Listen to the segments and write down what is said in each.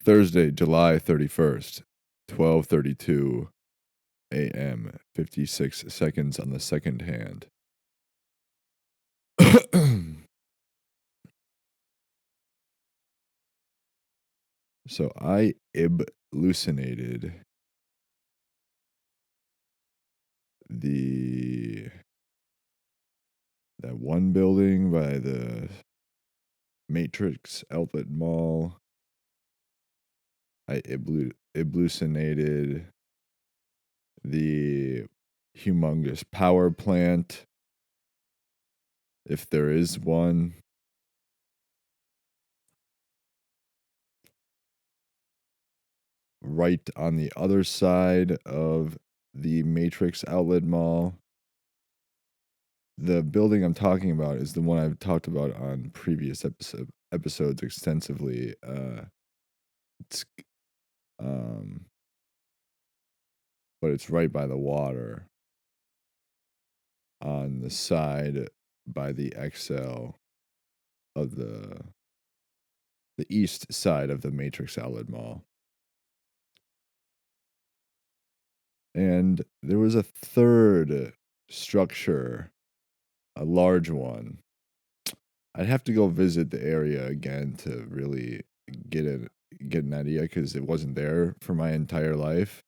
Thursday, July 31st, 12:32 a.m., 56 seconds on the second hand. So I hallucinated the that one building by the Matrix Outlet Mall. I hallucinated the humongous power plant, if there is one. Right on the other side of the Matrix Outlet Mall. The building I'm talking about is the one I've talked about on previous episodes extensively. It's um, but it's right by the water on the side by the XL of the east side of the Matrix Outlet Mall. And there was a third structure, a large one. I'd have to go visit the area again to really get an idea because it wasn't there for my entire life.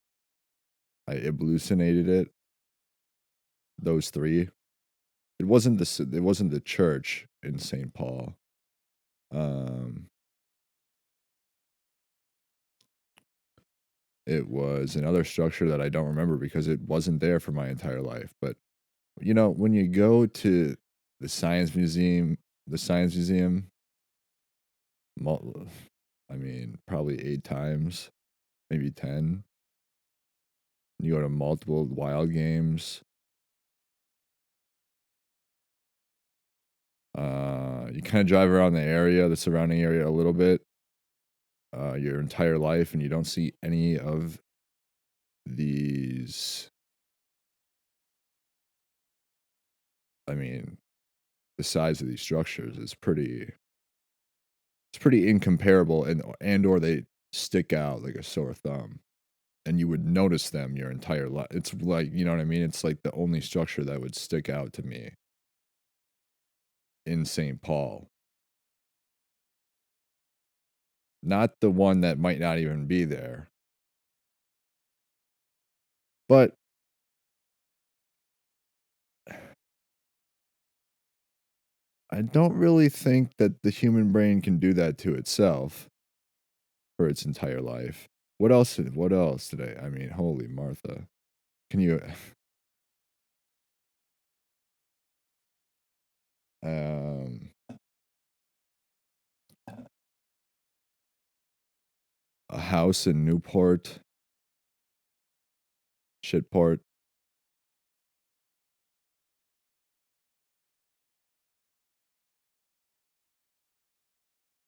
I hallucinated it. Those three. It wasn't the church in St. Paul. It was another structure that I don't remember because it wasn't there for my entire life. But when you go to the science museum, I mean, probably 8 times, maybe 10. You go to multiple wild games. You kind of drive around the surrounding area a little bit, your entire life, and you don't see any of these. I mean, the size of these structures is pretty. It's pretty incomparable, and or they stick out like a sore thumb, and you would notice them your entire life. It's like, you know what I mean? It's like the only structure that would stick out to me in St. Paul. Not the one that might not even be there. But I don't really think that the human brain can do that to itself for its entire life. What else today? I mean, holy Martha. Can you um a house in Newport, Shitport,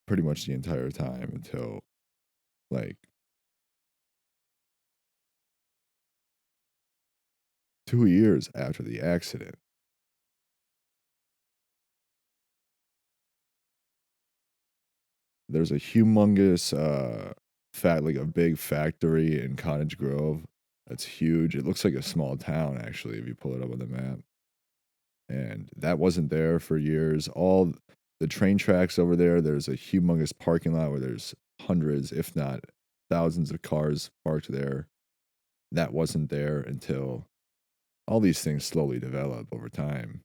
pretty much the entire time until like 2 years after the accident. There's a humongous like a big factory in Cottage Grove. That's huge. It looks like a small town actually if you pull it up on the map. And that wasn't there for years. All the train tracks over there, there's a humongous parking lot where there's hundreds, if not thousands of cars parked there. That wasn't there until all these things slowly develop over time.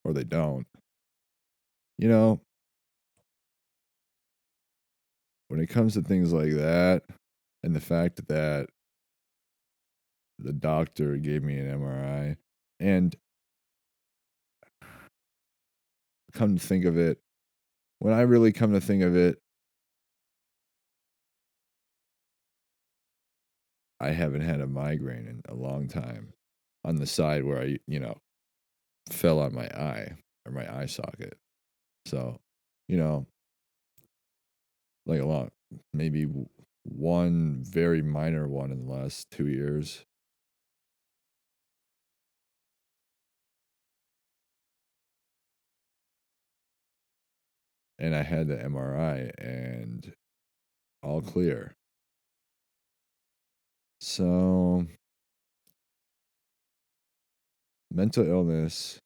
Or they don't. You know, when it comes to things like that, and the fact that the doctor gave me an MRI, and come to think of it, when I really come to think of it, I haven't had a migraine in a long time on the side where I, fell on my eye or my eye socket. So, you know, like a lot, maybe one very minor one in the last 2 years. and I had the MRI, and all clear. So, mental illness.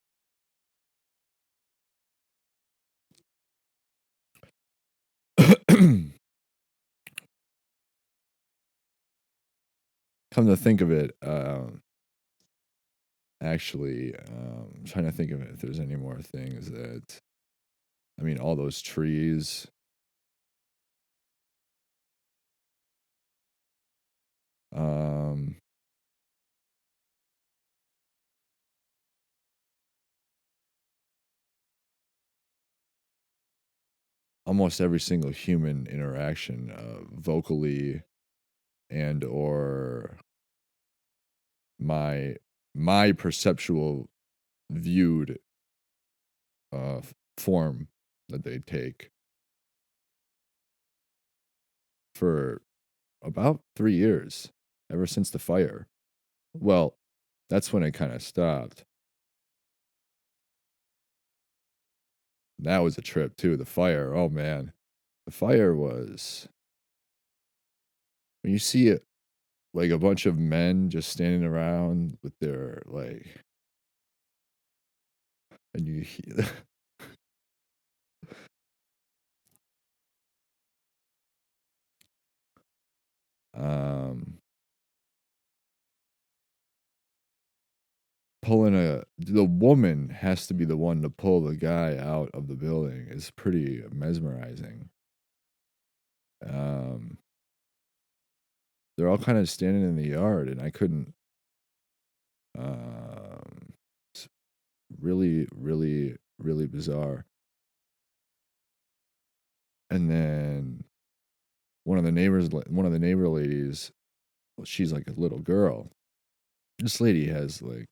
Come to think of it, actually, I'm trying to think of it if there's any more things that I mean, all those trees. Um, almost every single human interaction, vocally and or my my perceptual viewed form that they take for about 3 years, ever since the fire. Well, that's when it kinda stopped. That was a trip too, the fire, oh man. The fire was when you see it, like, a bunch of men just standing around with their, like and you hear um, pulling the woman has to be the one to pull the guy out of the building. It's pretty mesmerizing. Um, they're all kinda standing in the yard, and I couldn't, it's really, really, really bizarre. And then one of the neighbor ladies, well, she's like a little girl. This lady has, like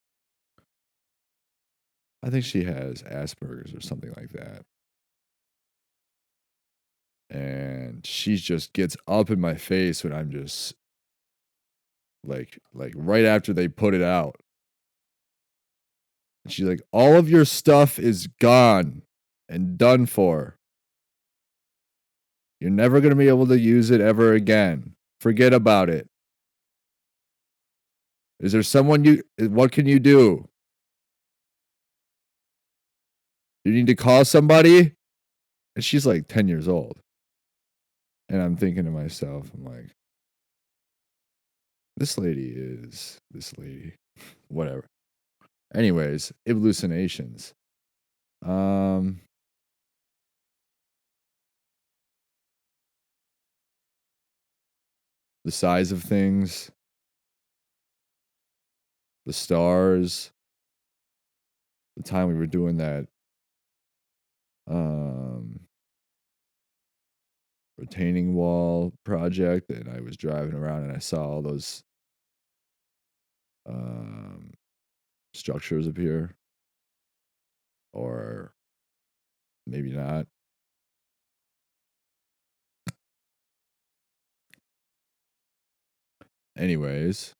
I think she has Asperger's or something like that. And she just gets up in my face when I'm just right after they put it out. And she's like, "All of your stuff is gone and done for. You're never gonna be able to use it ever again. Forget about it. Is there someone what can you do? You need to call somebody?" And she's like 10 years old. And I'm thinking to myself, I'm like, this lady, whatever. Anyways, hallucinations. Um, the size of things, the stars, the time we were doing that um retaining wall project and I was driving around and I saw all those um structures appear or maybe not. Anyways,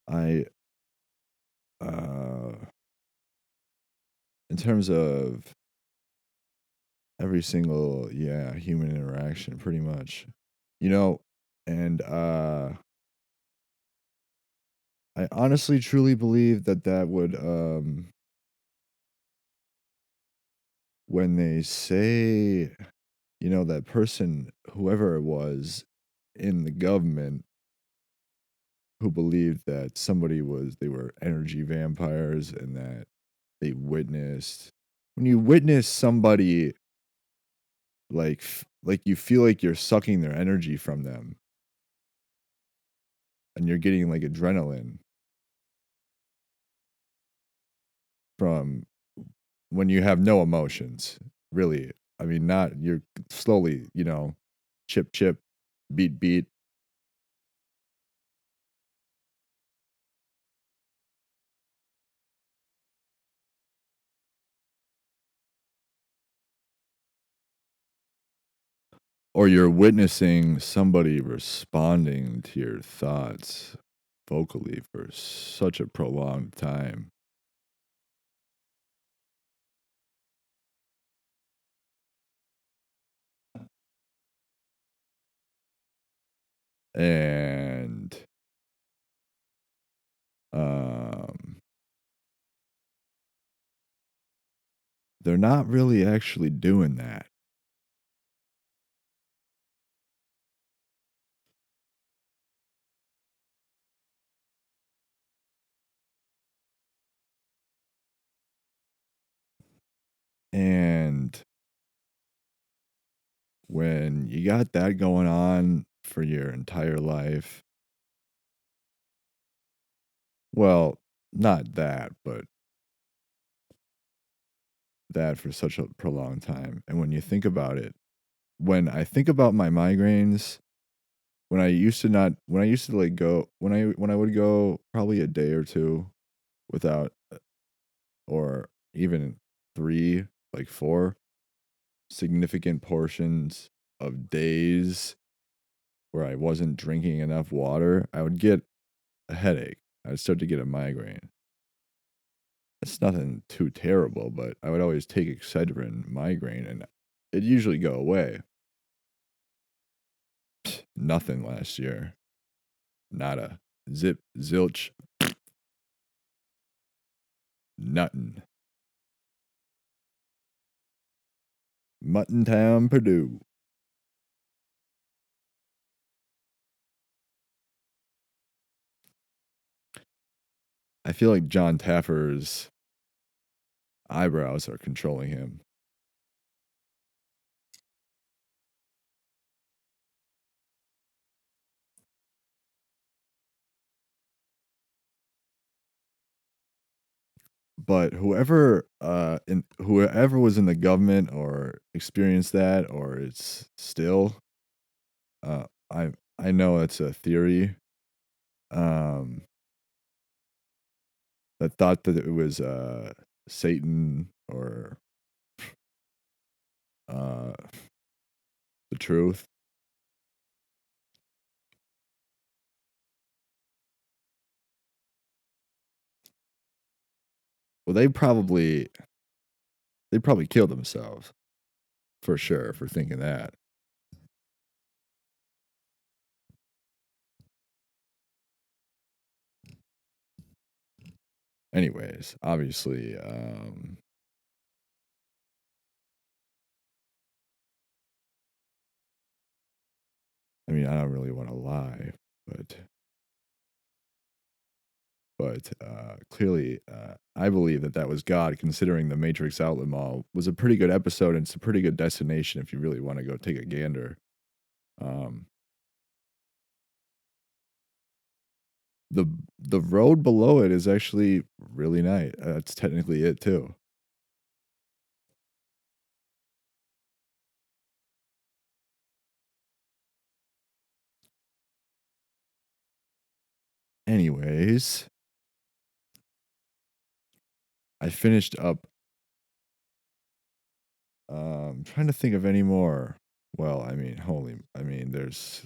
I uh in terms of every single human interaction pretty much. You know, and I honestly truly believe that that would when they say, that person whoever it was in the government who believed that they were energy vampires and that they witnessed when you witness somebody like you feel like you're sucking their energy from them and you're getting like adrenaline from when you have no emotions, really. I mean, not you're slowly, chip chip, beat beat, or you're witnessing somebody responding to your thoughts vocally for such a prolonged time. And, um, they're not really actually doing that. And when you got that going on for your entire life, well, not that, but that for such a prolonged time. And when you think about it, when I think about my migraines, when I used to like go when I would go probably a day or two without or even 3, like 4 significant portions of days where I wasn't drinking enough water, I would get a headache. I'd start to get a migraine. It's nothing too terrible, but I would always take Excedrin migraine and it'd usually go away. Nothing last year. Nada. Zip, zilch, nuttin'. Muttontown, Purdue. I feel like John Taffer's eyebrows are controlling him. But whoever was in the government or experienced that or it's still, uh, I I know it's a theory, um, that thought that it was, Satan or, uh, the truth. Well, they probably killed themselves for sure for thinking that. Anyways, obviously, I mean, I don't really wanna lie, but clearly, I believe that that was God, considering the Matrix Outlet Mall was a pretty good episode, and it's a pretty good destination if you really wanna go take a gander. Um, the the road below it is actually really nice. That's technically it too. Anyways, I finished up, trying to think of any more. Well, I mean, there's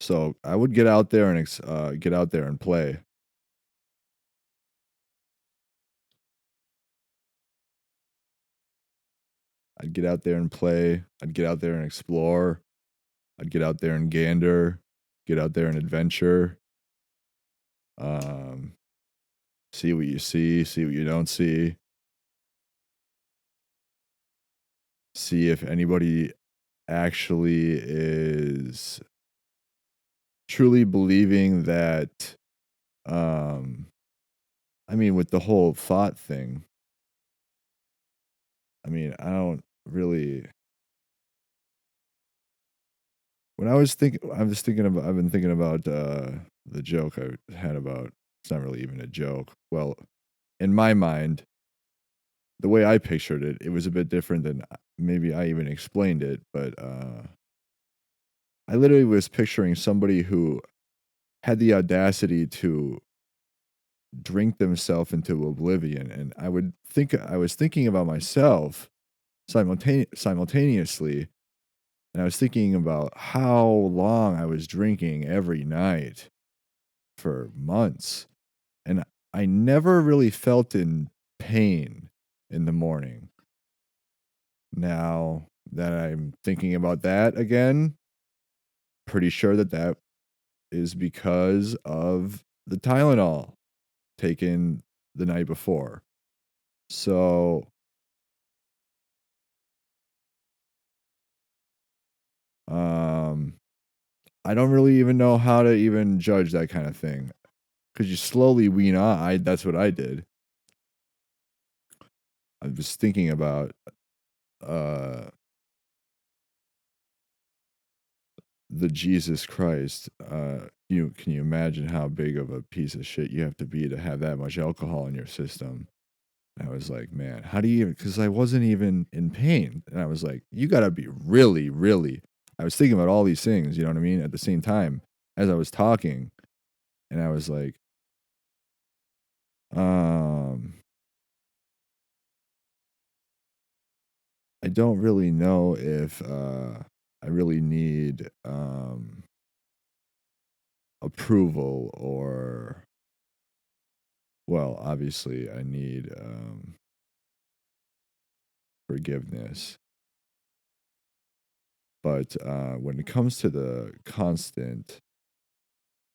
so I would get out there and play. I'd get out there and play. I'd get out there and explore. I'd get out there and gander, get out there and adventure, um, see what you see what you don't see if anybody actually is truly believing that, um, I mean, with the whole thought thing, I mean, I don't really. I've been thinking about the joke I had about. It's not really even a joke. Well, in my mind, the way I pictured it, it was a bit different than maybe I even explained it, but I literally was picturing somebody who had the audacity to drink themselves into oblivion, and I was thinking about myself simultaneously, and I was thinking about how long I was drinking every night. for months, and I never really felt in pain in the morning. Now that I'm thinking about that again, pretty sure that that is because of the Tylenol taken the night before. So, um, I don't really even know how to even judge that kind of thing because you slowly wean off. That's what I did. I was thinking about uh the Jesus Christ. You can you imagine how big of a piece of shit you have to be to have that much alcohol in your system? I was like, man, how do you? Because I wasn't even in pain, and I was like, you gotta be really, really. I was thinking about all these things, you know what I mean, at the same time as I was talking, and I was like, um, I don't really know if I really need approval or, well, obviously, I need forgiveness. But when it comes to the constant,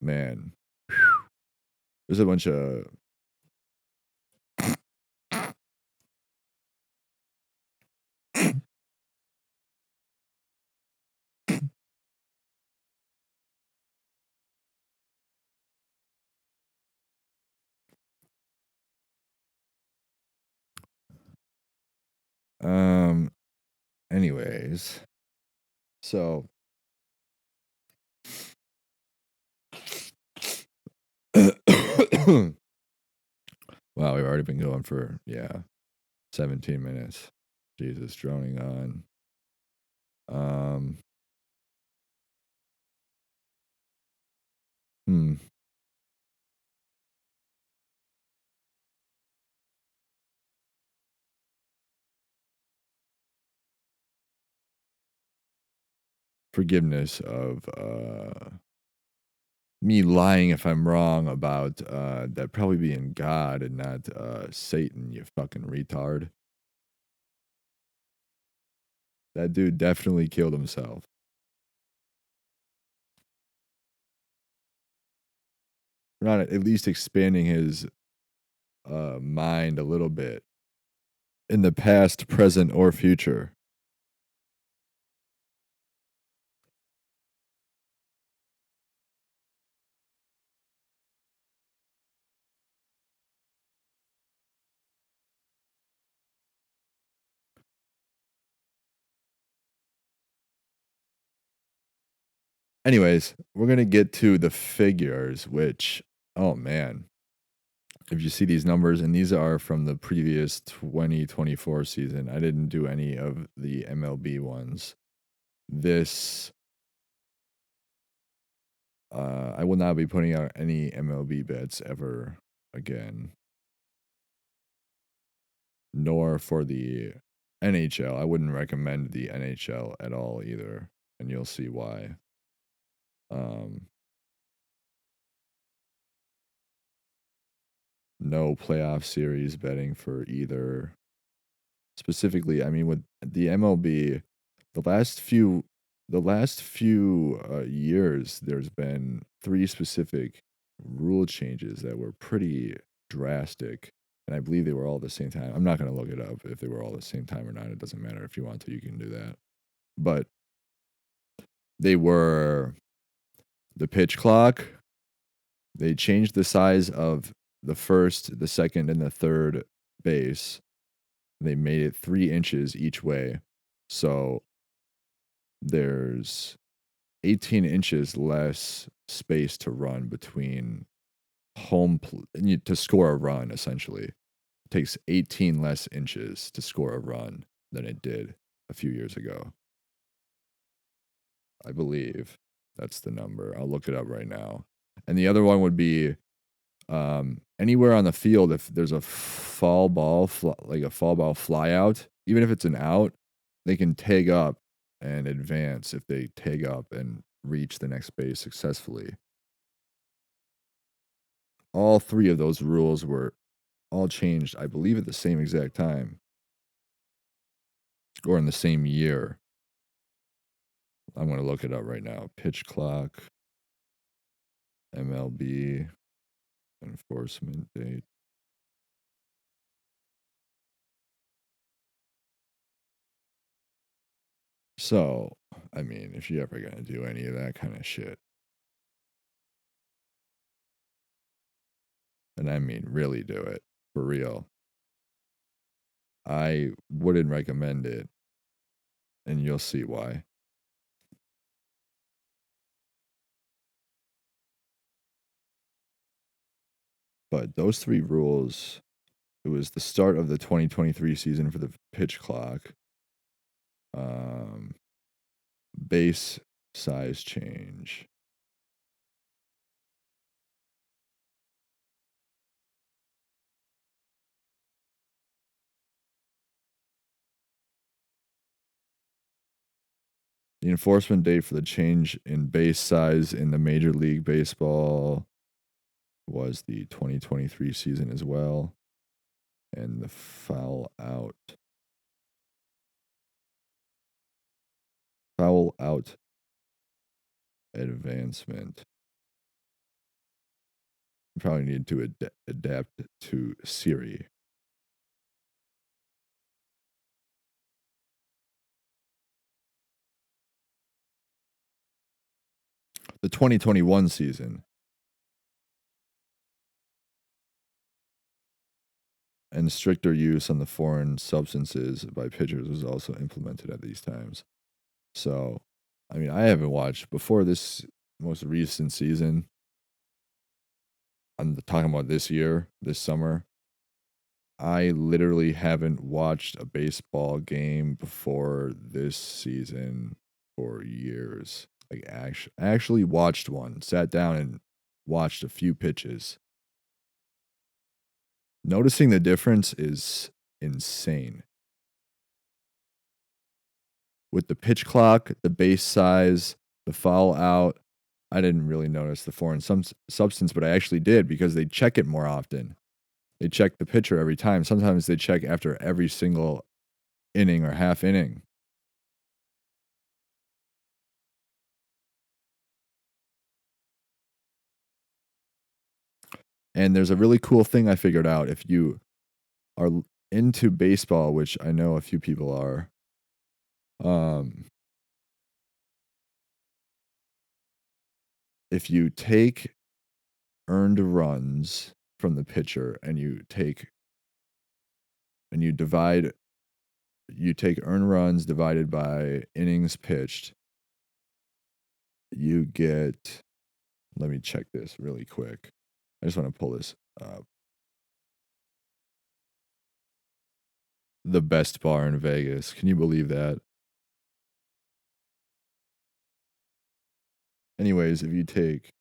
man, there's a bunch of um. Anyways, so wow, we've already been going for 17 minutes. Jesus, droning on. Um, hmm, forgiveness of me lying if I'm wrong about that probably being God and not Satan, you fucking retard. That dude definitely killed himself. For not at least expanding his mind a little bit in the past, present, or future. Anyways, we're gonna get to the figures, which, oh man, if you see these numbers, and these are from the previous 2024 season, I didn't do any of the MLB ones. This, I will not be putting out any MLB bets ever again, nor for the NHL. I wouldn't recommend the NHL at all either, and you'll see why. Um, no playoff series betting for either. Specifically, I mean, with the MLB, the last few years, there's been 3 specific rule changes that were pretty drastic, and I believe they were all at the same time. I'm not gonna look it up if they were all at the same time or not, it doesn't matter. If you want to, you can do that. But they were the pitch clock, they changed the size of the first, the second, and the third base. They made it 3 inches each way. So there's 18 inches less space to run between to score a run, essentially. It takes 18 less inches to score a run than it did a few years ago. I believe that's the number. I'll look it up right now. And the other one would be anywhere on the field, if there's a fall ball, like a fall ball fly out, even if it's an out, they can tag up and advance if they tag up and reach the next base successfully. all 3 of those rules were all changed, I believe, at the same exact time or in the same year. I'm gonna look it up right now. Pitch clock, MLB, enforcement date. So, I mean, if you're ever gonna do any of that kinda shit, and I mean really do it, for real, I wouldn't recommend it, and you'll see why. But those 3 rules, it was the start of the 2023 season for the pitch clock, um, base size change, the enforcement date for the change in base size in the Major League Baseball was the 2023 season as well, and the foul out advancement. You probably need to adapt to Siri. The 2021 season and stricter use on the foreign substances by pitchers was also implemented at these times. So, I mean, I haven't watched before this most recent season. I'm talking about this year, this summer. I literally haven't watched a baseball game before this season for years. Like, actually watched one, sat down and watched a few pitches. Noticing the difference is insane. With the pitch clock, the base size, the foul out, I didn't really notice the foreign substance, but I actually did because they check it more often. They check the pitcher every time. Sometimes they check after every single inning or half inning. And there's a really cool thing I figured out. If you are into baseball, which I know a few people are, um, if you take earned runs from the pitcher and you take earned runs divided by innings pitched, you get, let me check this really quick. I just want to pull this up. The best bar in Vegas. Can you believe that? Anyways, if you take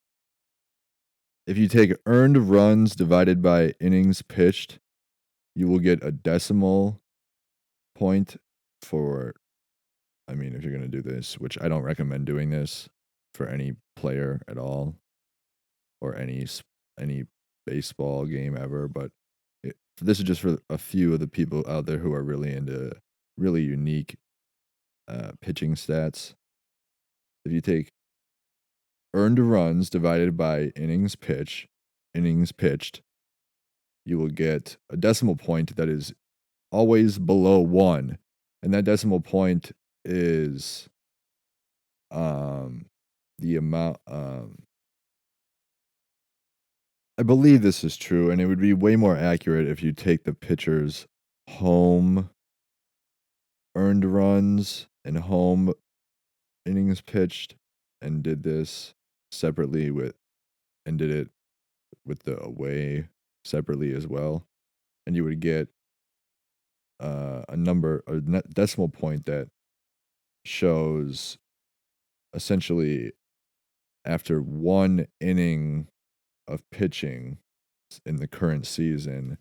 earned runs divided by innings pitched, you will get a decimal point for, I mean, if you're going to do this, which I don't recommend doing this for any player at all or any baseball game ever, but this is just for a few of the people out there who are really into really unique pitching stats. If you take earned runs divided by innings pitched, you will get a decimal point that is always below 1. And that decimal point is the amount I believe this is true, and it would be way more accurate if you take the pitcher's home earned runs and home innings pitched and did this separately and did it with the away separately as well. And you would get a decimal point that shows essentially after 1 inning of pitching in the current season,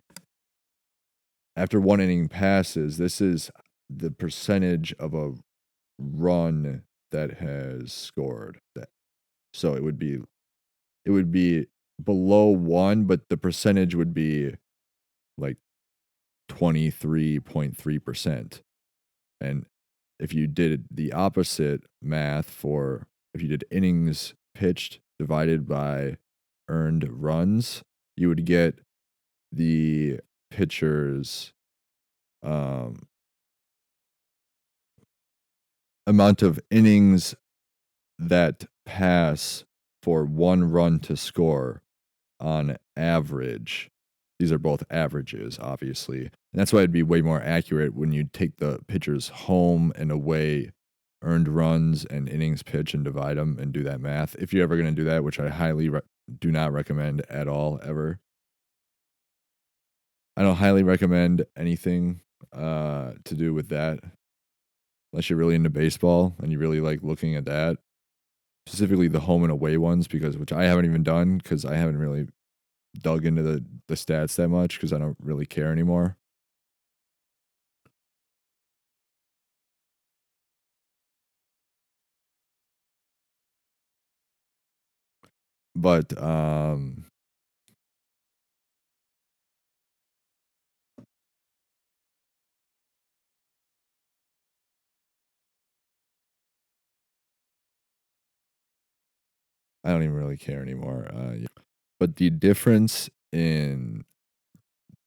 after 1 inning passes, this is the percentage of a run that has scored. So it would be below 1, but the percentage would be like 23.3%. And if you did the opposite math for if you did innings pitched divided by earned runs, you would get the pitcher's um, amount of innings that pass for 1 run to score on average. These are both averages, obviously. And that's why it'd be way more accurate when you take the pitcher's home and away earned runs and innings pitched and divide them and do that math. If you're ever going to do that, which I highly do not recommend at all, ever. I don't highly recommend anything to do with that unless you're really into baseball and you really like looking at that, specifically the home and away ones, because which I haven't even done because I haven't really dug into the stats that much because I don't really care anymore. But I don't even really care anymore. Yeah. But the difference in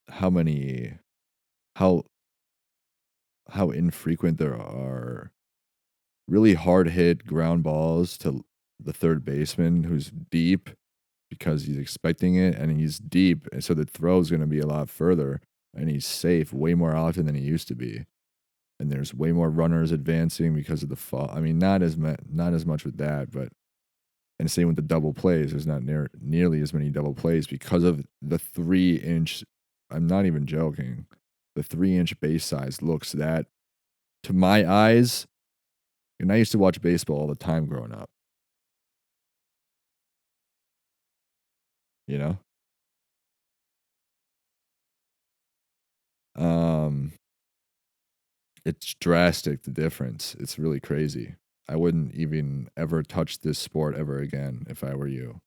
how many how how infrequent there are really hard hit ground balls to the third baseman who's deep because he's expecting it and he's deep, and so the throw is going to be a lot further and he's safe way more often than he used to be. And there's way more runners advancing because of the fall. I mean, not as much with that, but and same with the double plays. There's not nearly as many double plays because of the 3 inch. I'm not even joking. The 3 inch base size looks that to my eyes. And I used to watch baseball all the time growing up. You know, um, it's drastic the difference. It's really crazy. I wouldn't even ever touch this sport ever again if I were you.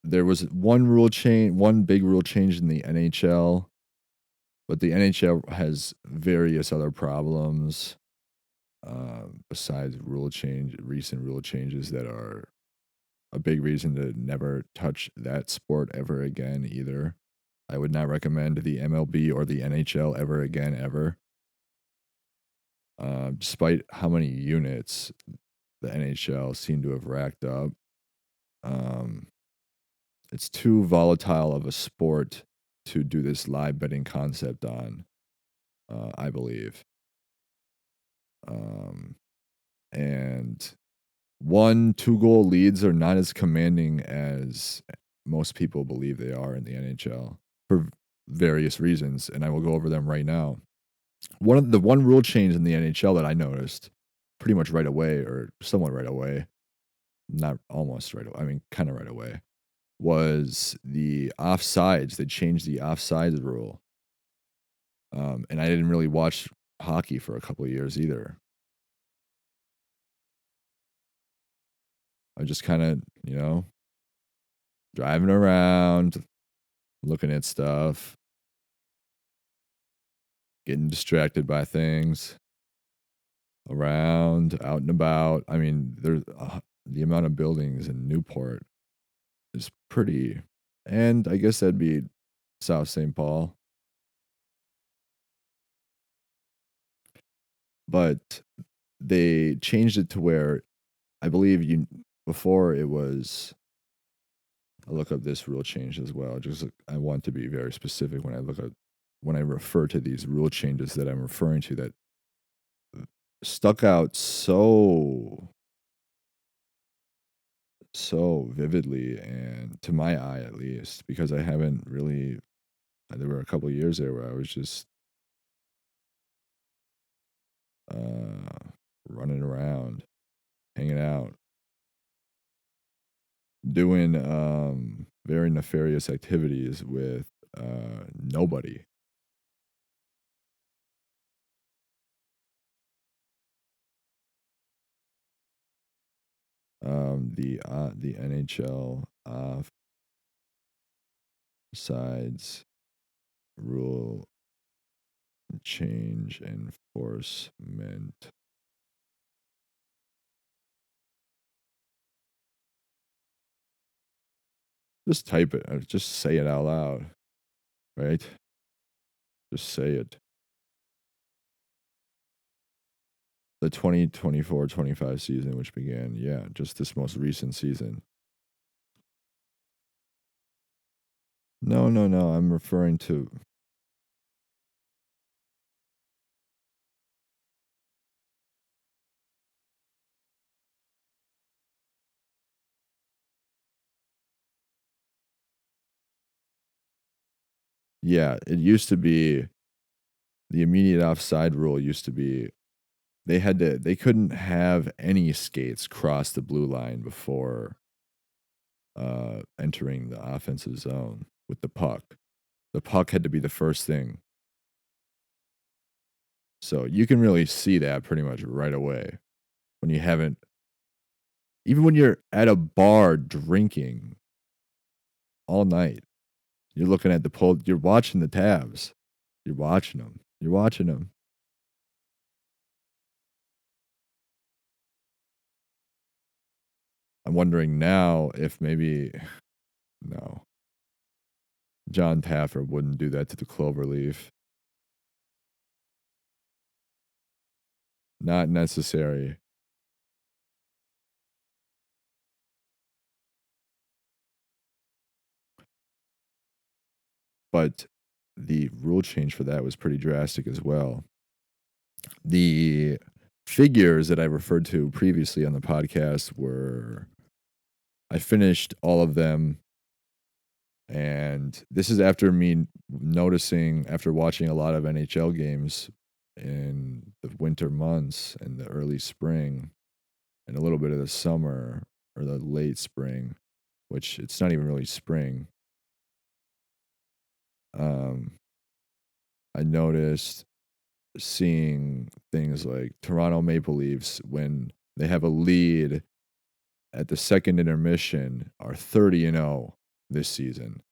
There was one big rule change in the NHL, but the NHL has various other problems besides recent rule changes that are a big reason to never touch that sport ever again either. I would not recommend the MLB or the NHL ever again, ever. Despite how many units the NHL seem to have racked up, um, it's too volatile of a sport to do this live betting concept on. I believe. Um, and 1, 2 goal leads are not as commanding as most people believe they are in the NHL for various reasons, and I will go over them right now. One rule change in the NHL that I noticed pretty much right away, or somewhat right away, not almost right away, I mean, kind of right away, was the offsides. They changed the offsides rule. And I didn't really watch hockey for a couple of years either. I just kind of, driving around, looking at stuff, getting distracted by things around, out and about. I mean, the amount of buildings in Newport is pretty, and I guess that'd be South St. Paul, but they changed it to where I believe before it was. I'll look up this rule change as well. Just I want to be very specific when I refer to these rule changes that I'm referring to that stuck out so vividly and to my eye at least because I haven't really there were a couple of years there where I was just uh running around, hanging out, doing very nefarious activities with nobody. The NHL offsides rule change enforcement. Just type it. Just say it out loud, right? Just say it. The 2024-25 season, which began, yeah, just this most recent season. No, no, no. I'm referring to. Yeah, it used to be the immediate offside rule used to be they couldn't have any skates cross the blue line before entering the offensive zone with the puck. The puck had to be the first thing. So you can really see that pretty much right away when you haven't, even when you're at a bar drinking all night, you're looking at the pull, you're watching the tabs, you're watching them, you're watching them. I'm wondering now if maybe, no, John Taffer wouldn't do that to the Cloverleaf. Not necessary. But the rule change for that was pretty drastic as well. The figures that I referred to previously on the podcast were I finished all of them, and this is after me noticing after watching a lot of NHL games in the winter months and the early spring and a little bit of the summer or the late spring, which it's not even really spring. Um, I noticed seeing things like Toronto Maple Leafs when they have a lead at the second intermission are 30-0 this season.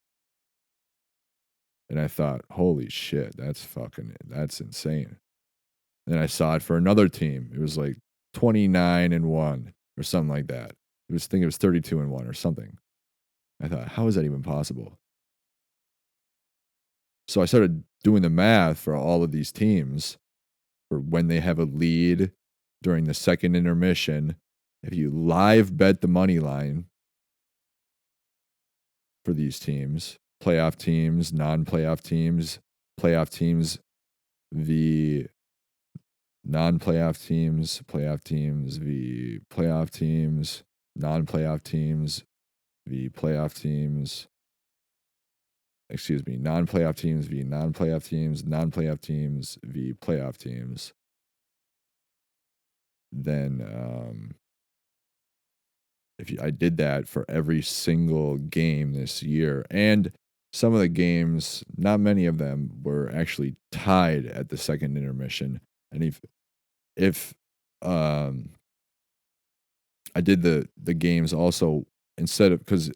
And I thought, holy shit, that's insane. And then I saw it for another team. It was like 29-1 or something like that. I think it was 32-1 or something. I thought, how is that even possible? So I started doing the math for all of these teams for when they have a lead during the second intermission. If you live bet the money line for these teams, playoff teams, non-playoff teams, playoff teams, the non-playoff teams, playoff teams, the playoff teams, non-playoff teams, the playoff teams, excuse me, non-playoff teams, the non-playoff teams, non-playoff teams, the playoff teams. Then I did that for every single game this year, and some of the games, not many of them, were actually tied at the second intermission. And if I did the games also instead of because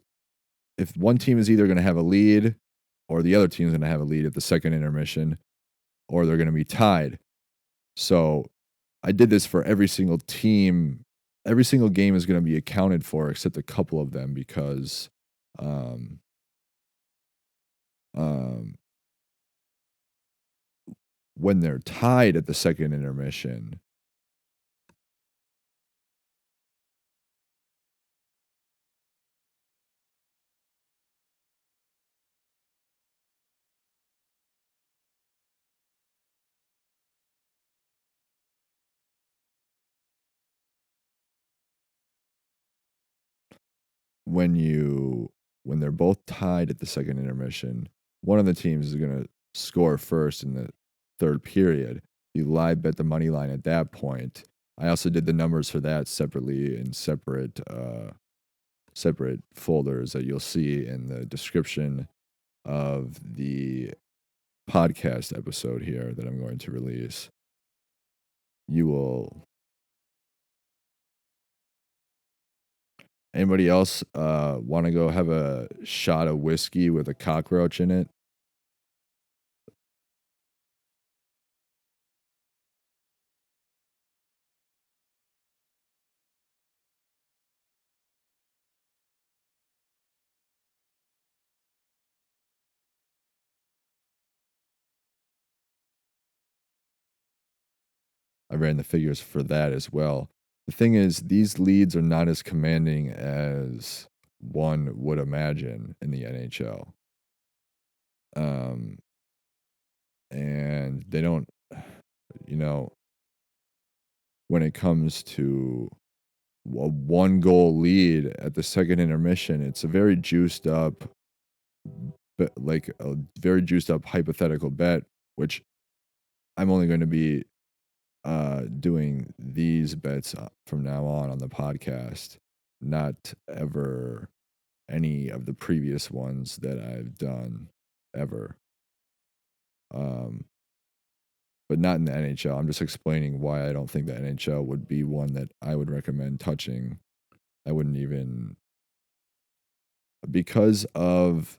if one team is either going to have a lead or the other team's going to have a lead at the second intermission, or they're going to be tied. So I did this for every single team. Every single game is going to be accounted for except a couple of them because um, um, when they're tied at the second intermission, when you when they're both tied at the second intermission, one of the teams is going to score first in the third period. You live bet the money line at that point. I also did the numbers for that separately in separate folders that you'll see in the description of the podcast episode here that I'm going to release. You will Anybody else want to go have a shot of whiskey with a cockroach in it? I ran the figures for that as well. The thing is, these leads are not as commanding as one would imagine in the NHL. Um, and they don't, you know, when it comes to a one goal lead at the second intermission, it's a very juiced up, but like a very juiced up hypothetical bet, which I'm only going to be doing these bets from now on the podcast, not ever any of the previous ones that I've done ever. Um, but not in the NHL. I'm just explaining why I don't think the NHL would be one that I would recommend touching. I wouldn't even, because of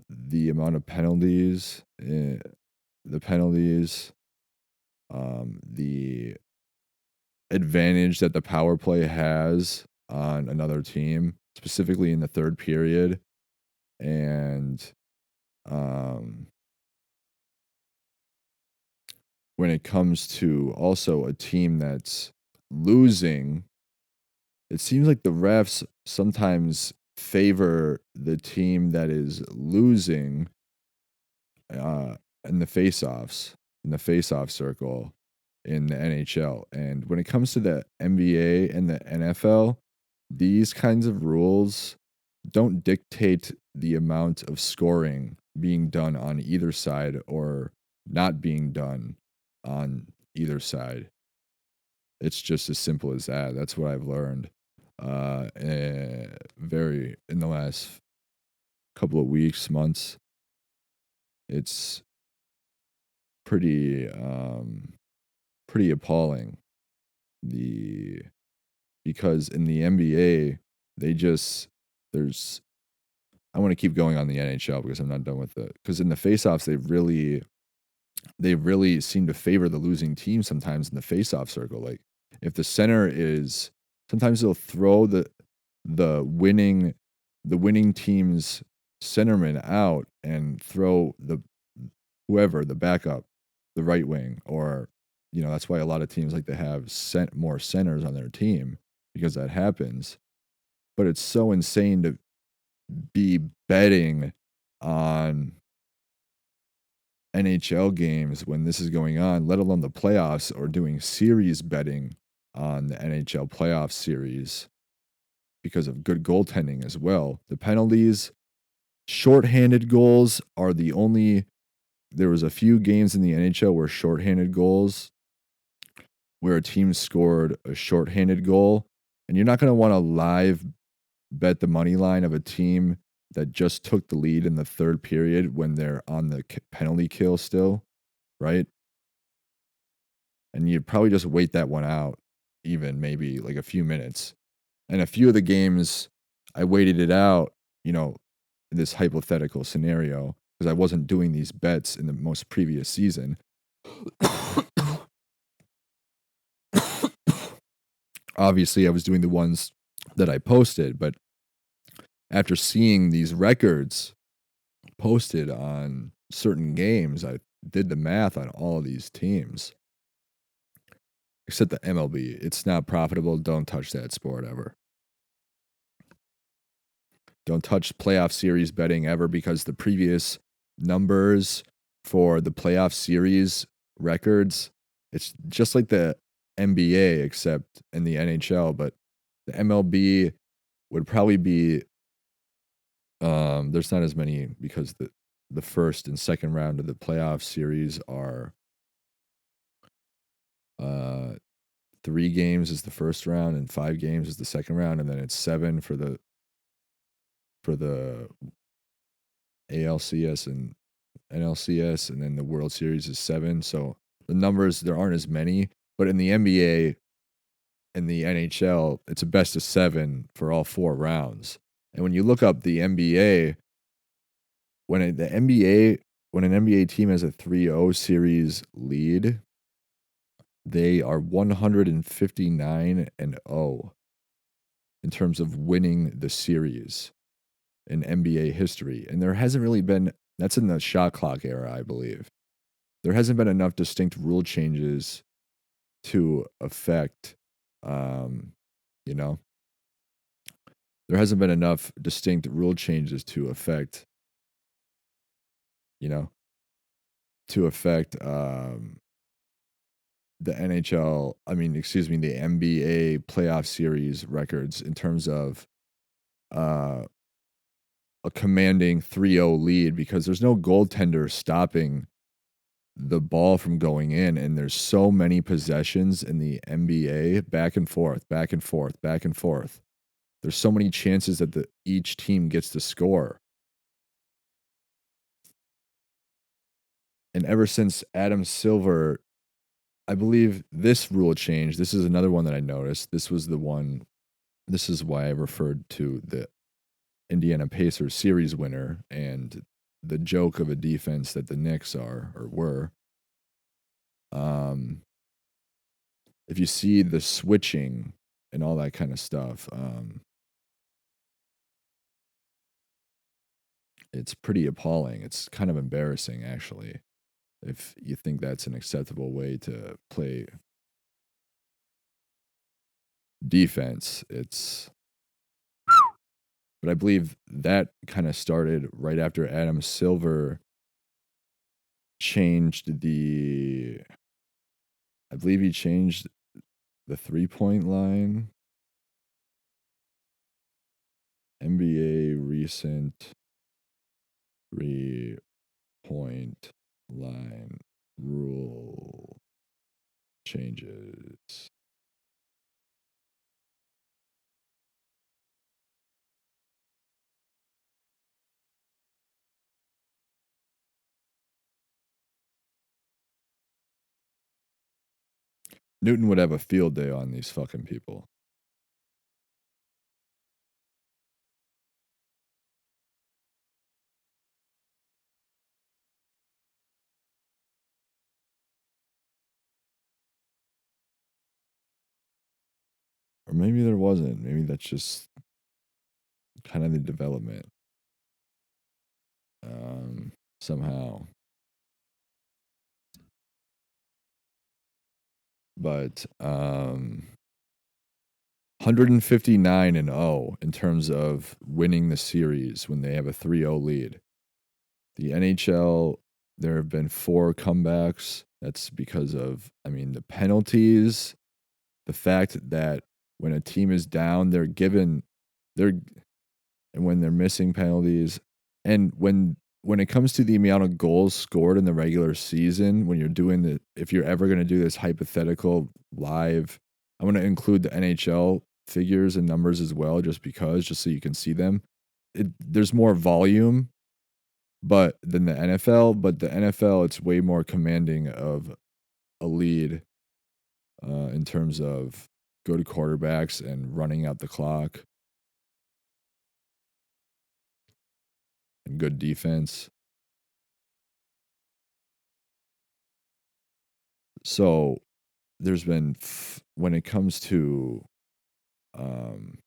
the amount of penalties, the penalties, the advantage that the power play has on another team, specifically in the third period, and um, when it comes to also a team that's losing, it seems like the refs sometimes favor the team that is losing uh, in the face-offs, in the face-off circle in the NHL. And when it comes to the NBA and the NFL, these kinds of rules don't dictate the amount of scoring being done on either side or not being done on either side. It's just as simple as that. That's what I've learned. Very in the last couple of weeks, months. It's pretty pretty appalling. The Because in the NBA, they just there's I want to keep going on the NHL because I'm not done with it. Because in the faceoffs, they really seem to favor the losing team sometimes in the faceoff circle. Like if the center is sometimes they'll throw the winning the winning team's centerman out and throw the whoever the backup, the right wing, or that's why a lot of teams like to have more centers on their team because that happens. But it's so insane to be betting on NHL games when this is going on, let alone the playoffs, or doing series betting on the NHL playoff series because of good goaltending as well. The penalties, shorthanded goals are the only. There was a few games in the NHL where shorthanded goals, where a team scored a shorthanded goal, and you're not going to want to live bet the money line of a team that just took the lead in the third period when they're on the penalty kill still, right? And you'd probably just wait that one out, even maybe like a few minutes. And a few of the games, I waited it out, in this hypothetical scenario, because I wasn't doing these bets in the most previous season. Obviously, I was doing the ones that I posted, but after seeing these records posted on certain games, I did the math on all of these teams, except the MLB. It's not profitable. Don't touch that sport ever. Don't touch playoff series betting ever because the previous numbers for the playoff series records, it's just like the NBA except in the NHL, but the MLB would probably be there's not as many because the first and second round of the playoff series are uh 3 games is the first round and 5 games is the second round, and then it's 7 for the ALCS and NLCS, and then the World Series is 7. So the numbers there aren't as many, but in the NBA, In the NHL, it's a best of 7 for all 4 rounds. And when you look up the NBA, the NBA when an NBA team has a 3-0 series lead, they are 159 and 0 in terms of winning the series in NBA history. And there hasn't really been that's in the shot clock era, I believe. There hasn't been enough distinct rule changes to affect, um, you know, there hasn't been enough distinct rule changes to affect, you know, to affect the NHL, I mean, excuse me, the NBA playoff series records in terms of uh, a commanding 3-0 lead because there's no goaltender stopping the ball from going in. And there's so many possessions in the NBA back and forth, back and forth, back and forth. There's so many chances that each team gets to score. And ever since Adam Silver, I believe this rule changed. This is another one that I noticed. This is why I referred to the Indiana Pacers series winner and the joke of a defense that the Knicks are or were. Um, if you see the switching and all that kind of stuff, it's pretty appalling. It's kind of embarrassing, actually, if you think that's an acceptable way to play defense. But I believe that kind of started right after Adam Silver changed I believe he changed the 3-point line. NBA recent 3-point line rule changes. Newton would have a field day on these fucking people. Or maybe there wasn't. Maybe that's just kind of the development. Somehow. But 159 and 0 in terms of winning the series when they have a 3-0 lead. The NHL, there have been 4 comebacks. That's because of, I mean, the penalties, the fact that when a team is down, they're and when they're missing penalties, and when it comes to the amount of goals scored in the regular season, when you're doing if you're ever going to do this hypothetical live, I'm going to include the NHL figures and numbers as well, just so you can see them. There's more volume, but than the NFL, but the NFL it's way more commanding of a lead in terms of good quarterbacks and running out the clock and good defense. So there's been when it comes to um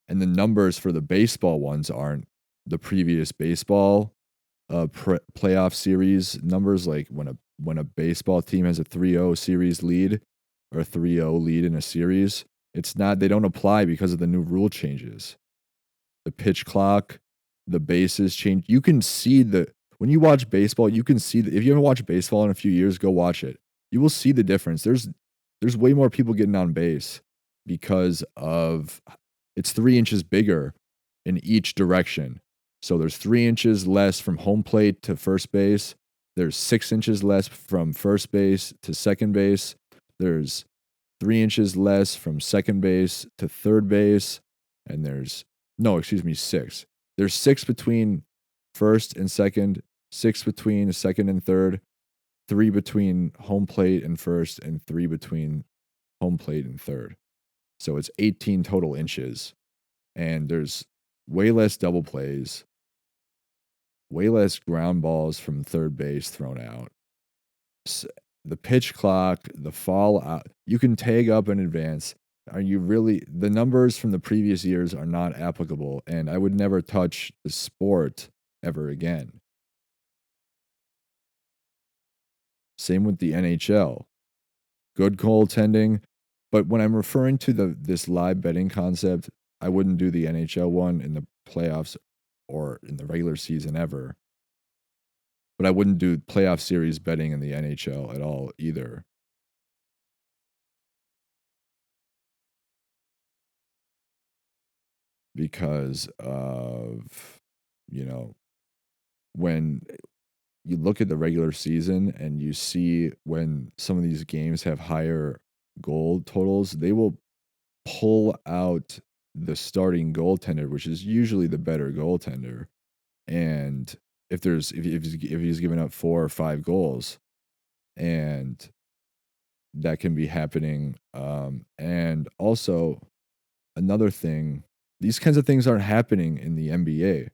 and the numbers for the baseball ones aren't the previous baseball playoff series numbers, like when a baseball team has a 3-0 series lead or a 3-0 lead in a series, they don't apply because of the new rule changes. The pitch clock, the bases change. You can see when you watch baseball, you can see if you haven't watched baseball in a few years, go watch it. You will see the difference. There's way more people getting on base because of it's 3 inches bigger in each direction. So there's 3 inches less from home plate to first base. There's 6 inches less from first base to second base. There's 3 inches less from second base to third base. And no, excuse me, 6. There's 6 between first and second, 6 between second and third, 3 between home plate and first, and 3 between home plate and third. So it's 18 total inches, and there's way less double plays, way less ground balls from third base thrown out. S The pitch clock, the fall out, you can tag up in advance. Are you really, the numbers from the previous years are not applicable, and I would never touch the sport ever again. Same with the NHL. Good goaltending, but when I'm referring to this live betting concept, I wouldn't do the NHL one in the playoffs or in the regular season ever, but I wouldn't do playoff series betting in the NHL at all either, because of, you know, when you look at the regular season and you see when some of these games have higher goal totals, they will pull out the starting goaltender, which is usually the better goaltender. And if he's giving up 4 or 5 goals, and that can be happening. And also another thing, these kinds of things aren't happening in the NBA.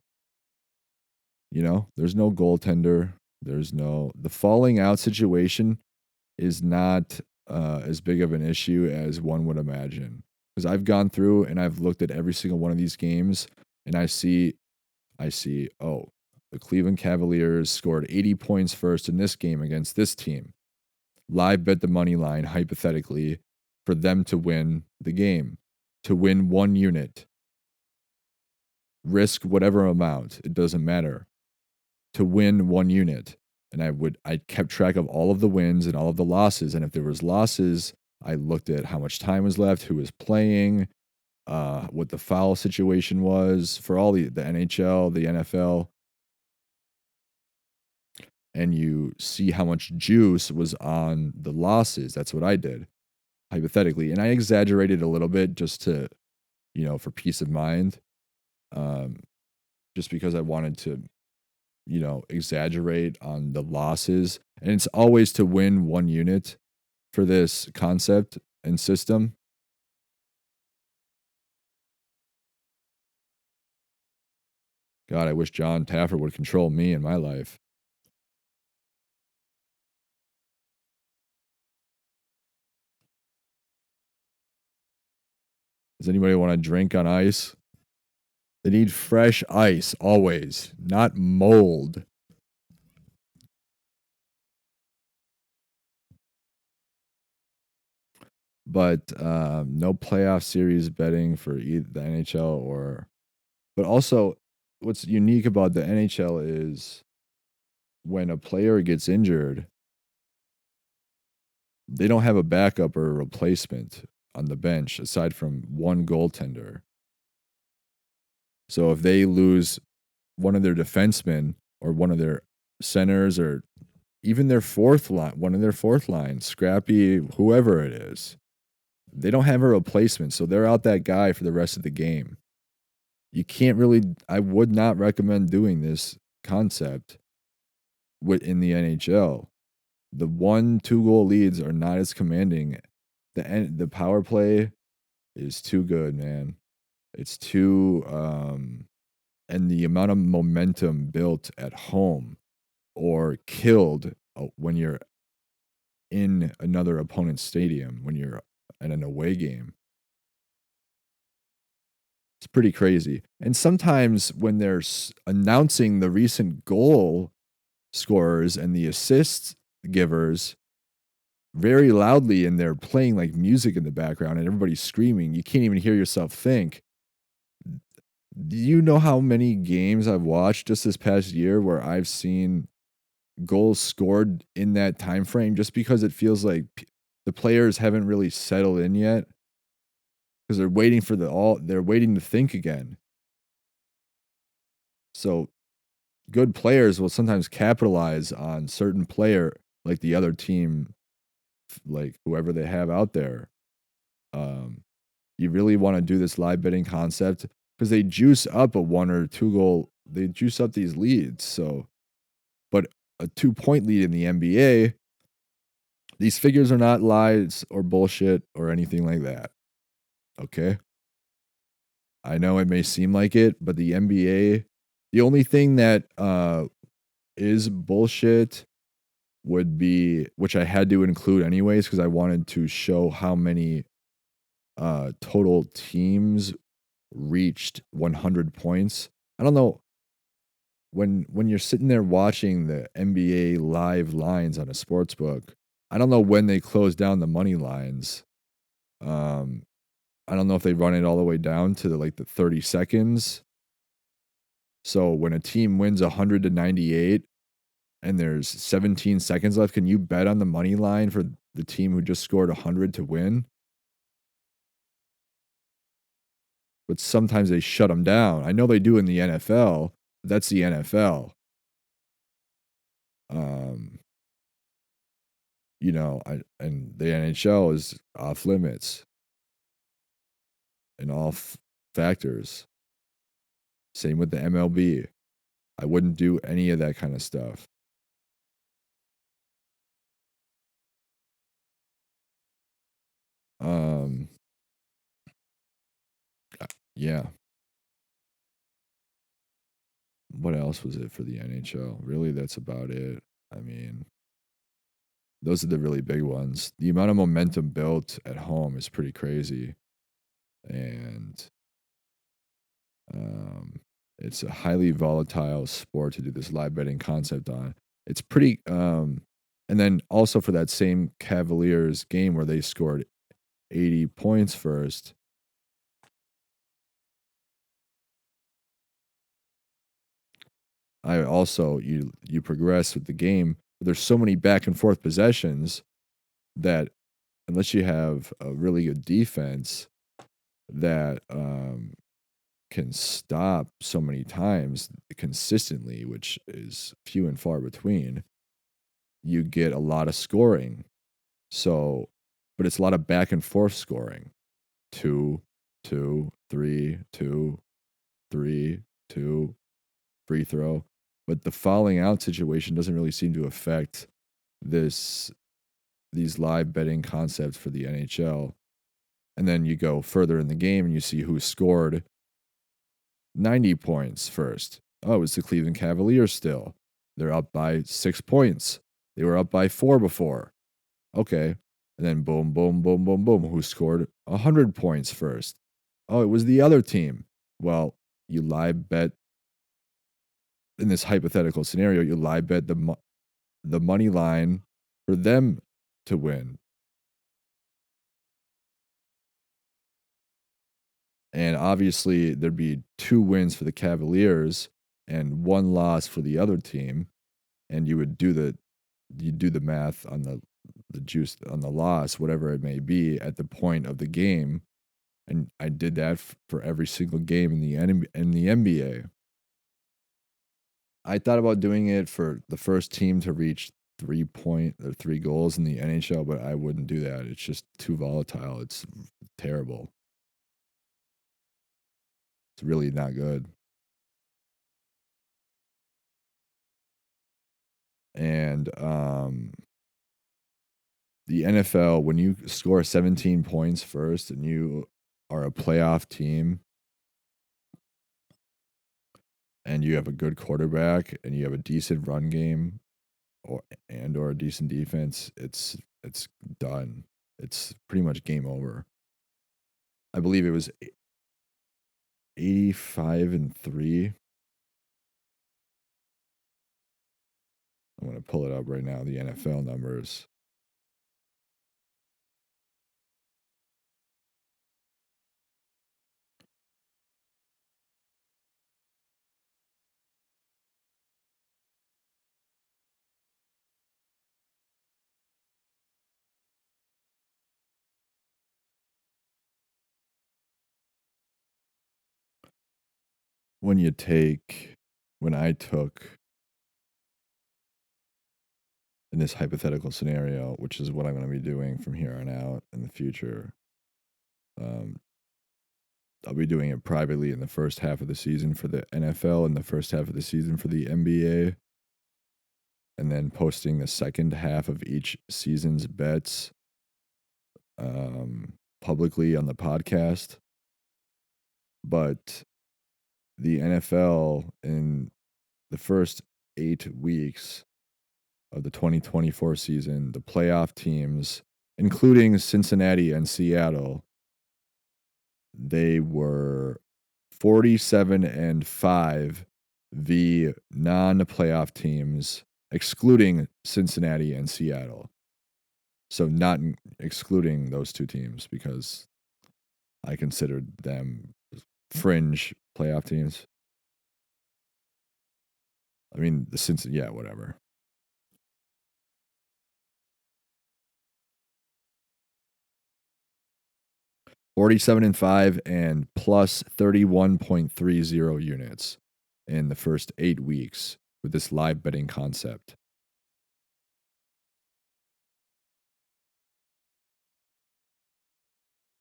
There's no goaltender. There's no the falling out situation is not as big of an issue as one would imagine. Because I've gone through and I've looked at every single one of these games, and I see, oh, the Cleveland Cavaliers scored 80 points first in this game against this team. Live bet the money line, hypothetically, for them to win the game, to win 1 unit. Risk whatever amount, it doesn't matter, to win 1 unit. And I kept track of all of the wins and all of the losses. And if there was losses, I looked at how much time was left, who was playing, what the foul situation was for all the NHL, the NFL, and you see how much juice was on the losses. That's what I did, hypothetically. And I exaggerated a little bit just to, for peace of mind, um, just because I wanted to, exaggerate on the losses. And it's always to win 1 unit for this concept and system. God, I wish John Taffer would control me in my life. Does anybody want to drink on ice? They need fresh ice always, not mold. But no playoff series betting for either the NHL or. But also, what's unique about the NHL is when a player gets injured, they don't have a backup or a replacement on the bench aside from one goaltender. So if they lose one of their defensemen or one of their centers or even their fourth line, one of their fourth line, Scrappy, whoever it is, they don't have a replacement. So they're out that guy for the rest of the game. You can't really, I would not recommend doing this concept in the NHL. The 1-2 goal leads are not as commanding. The power play is too good, man. It's too and the amount of momentum built at home or killed when you're in another opponent's stadium, when you're at an away game. It's pretty crazy. And sometimes when they're announcing the recent goal scorers and the assist givers very loudly, and they're playing like music in the background and everybody's screaming, you can't even hear yourself think. Do you know how many games I've watched just this past year where I've seen goals scored in that time frame just because it feels like the players haven't really settled in yet because they're waiting for they're waiting to think again. So good players will sometimes capitalize on certain player, like the other team, like whoever they have out there. Um, you really want to do this live betting concept because they juice up a 1 or 2 goal. They juice up these leads. So, but a 2 point lead in the NBA, these figures are not lies or bullshit or anything like that. Okay? I know it may seem like it, but the NBA, the only thing that, is bullshit would be, which I had to include anyways because I wanted to show how many, total teams reached 100 points. I don't know, when you're sitting there watching the NBA live lines on a sports book, I don't know when they close down the money lines. Um, I don't know if they run it all the way down to the 30 seconds. So when a team wins 100 to 98 and there's 17 seconds left, can you bet on the money line for the team who just scored 100 to win? But sometimes they shut them down. I know they do in the NFL, but that's the NFL. Um, and the NHL is off limits in all factors. Same with the MLB. I wouldn't do any of that kind of stuff. Um, yeah. What else was it for the NHL? Really, that's about it. I mean, those are the really big ones. The amount of momentum built at home is pretty crazy, and um, it's a highly volatile sport to do this live betting concept on. It's pretty, and then also for that same Cavaliers game where they scored 80 points first. I also you progress with the game. But there's so many back and forth possessions that unless you have a really good defense that can stop so many times consistently, which is few and far between, you get a lot of scoring. So, but it's a lot of back and forth scoring. Two, two, three, two, three, two, free throw. But the fouling out situation doesn't really seem to affect this these live betting concepts for the NHL. And then you go further in the game and you see who scored 90 points first. Oh, it's the Cleveland Cavaliers still. They're up by 6 points. They were up by four before. Okay. And then boom, boom, boom, boom, boom. Who scored 100 points first? Oh, it was the other team. Well, you live bet in this hypothetical scenario, you live bet the money line for them to win. And obviously, there'd be two wins for the Cavaliers and one loss for the other team. And you do the math on the juice on the loss, whatever it may be, at the point of the game. And I did that for every single game in the NBA. I thought about doing it for the first team to reach 3 point or 3 goals in the NHL, but I wouldn't do that. It's just too volatile. It's terrible. It's really not good. And the NFL, when you score 17 points first and you are a playoff team and you have a good quarterback and you have a decent run game or a decent defense, it's done. It's pretty much game over. I believe it was 85-3. I'm gonna pull it up right now. The NFL numbers. When you take, when I took in this hypothetical scenario, which is what I'm going to be doing from here on out in the future, um, I'll be doing it privately in the first half of the season for the NFL and the first half of the season for the NBA, and then posting the second half of each season's bets. publicly on the podcast, but the NFL in the first 8 weeks of the 2024 season, the playoff teams, including Cincinnati and Seattle, they were 47-5 v non-playoff teams, excluding Cincinnati and Seattle. So not excluding those two teams because I considered them fringe playoff teams. I mean, yeah, whatever. 47-5 and plus 31.30 units in the first 8 weeks with this live betting concept.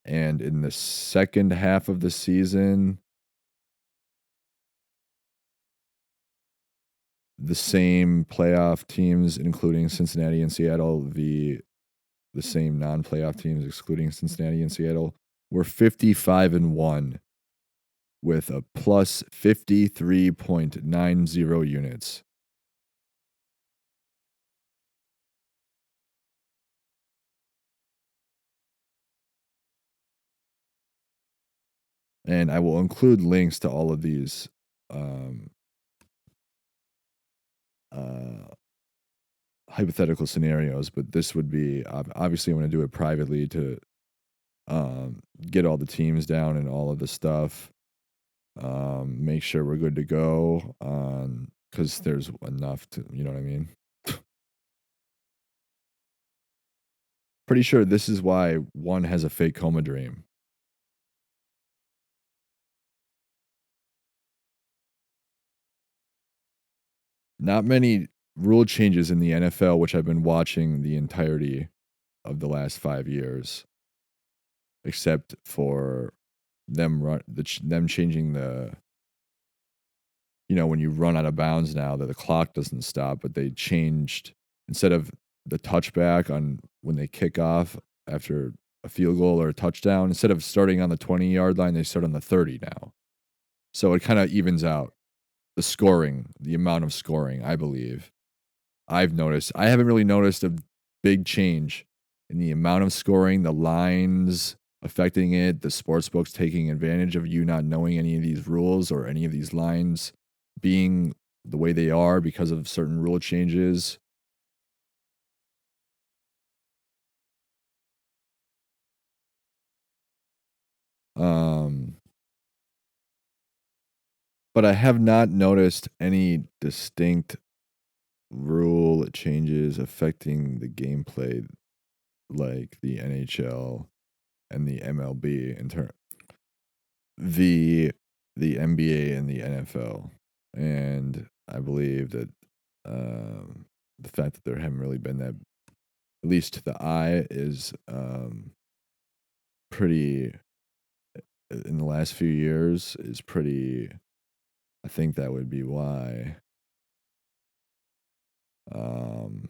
And in the second half of the season, the same playoff teams, including Cincinnati and Seattle, the same non-playoff teams, excluding Cincinnati and Seattle, were 55-1 with a plus 53.90 units. And I will include links to all of these hypothetical scenarios, but this would be obviously I'm going to do it privately to get all the teams down and all of the stuff. Make sure we're good to go because there's enough to, you know what I mean? Pretty sure this is why one has a fake coma dream. Not many rule changes in the NFL, which I've been watching the entirety of the last 5 years, except for them changing the, you know, when you run out of bounds now that the clock doesn't stop, but they changed instead of the touchback on when they kick off after a field goal or a touchdown, instead of starting on the 20-yard line, they start on the 30 now. So it kind of evens out the scoring, the amount of scoring, I believe. I've noticed. I haven't really noticed a big change in the amount of scoring, the lines affecting it, the sports books taking advantage of you not knowing any of these rules or any of these lines being the way they are because of certain rule changes. Um, but I have not noticed any distinct rule changes affecting the gameplay like the NHL and the MLB in turn the NBA and the NFL. And I believe that the fact that there haven't really been that, at least to the eye, is pretty in the last few years is pretty. I think that would be why. Um,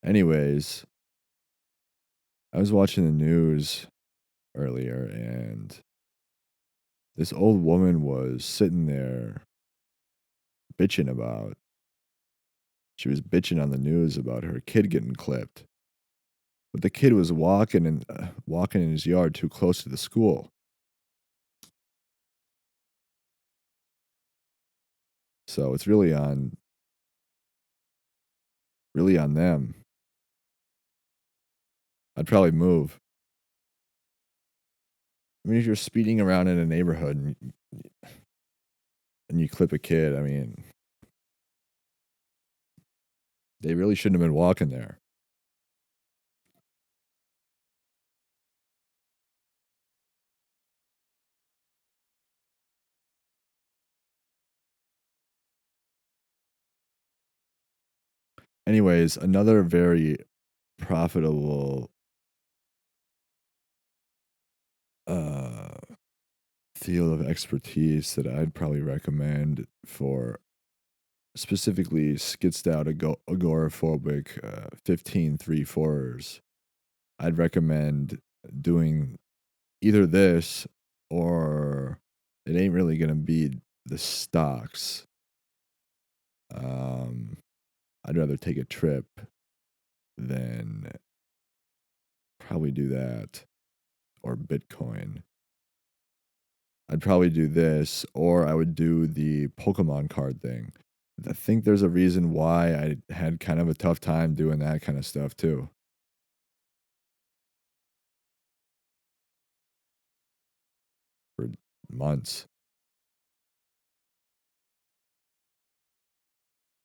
anyways, I was watching the news earlier and this old woman was sitting there bitching about. She was bitching on the news about her kid getting clipped. But the kid was walking in his yard too close to the school. So it's really on them. I'd probably move. I mean, if you're speeding around in a neighborhood and you clip a kid, I mean, they really shouldn't have been walking there. Anyways, another very profitable field of expertise that I'd probably recommend for specifically skitzed out agoraphobic 15 3/4ers. I'd recommend doing either this or it ain't really gonna be the stocks. Um, I'd rather take a trip than probably do that or Bitcoin. I'd probably do this or I would do the Pokemon card thing. I think there's a reason why I had kind of a tough time doing that kind of stuff too for months.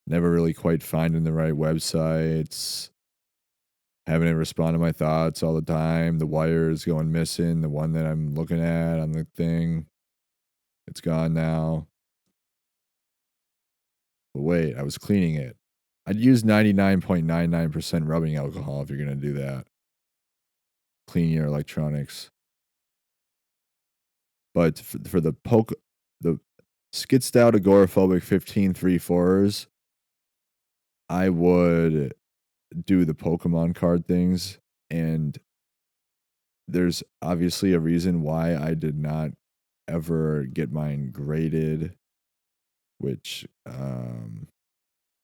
Never really quite finding the right websites, having it respond to my thoughts all the time. The wire is going missing. The one that I'm looking at on the thing, it's gone now. But wait, I was cleaning it. I'd use 99.99% rubbing alcohol if you're going to do that. Clean your electronics. But for the skitzed out agoraphobic 15 3/4ers, I would do the Pokemon card things. And there's obviously a reason why I did not ever get mine graded, which,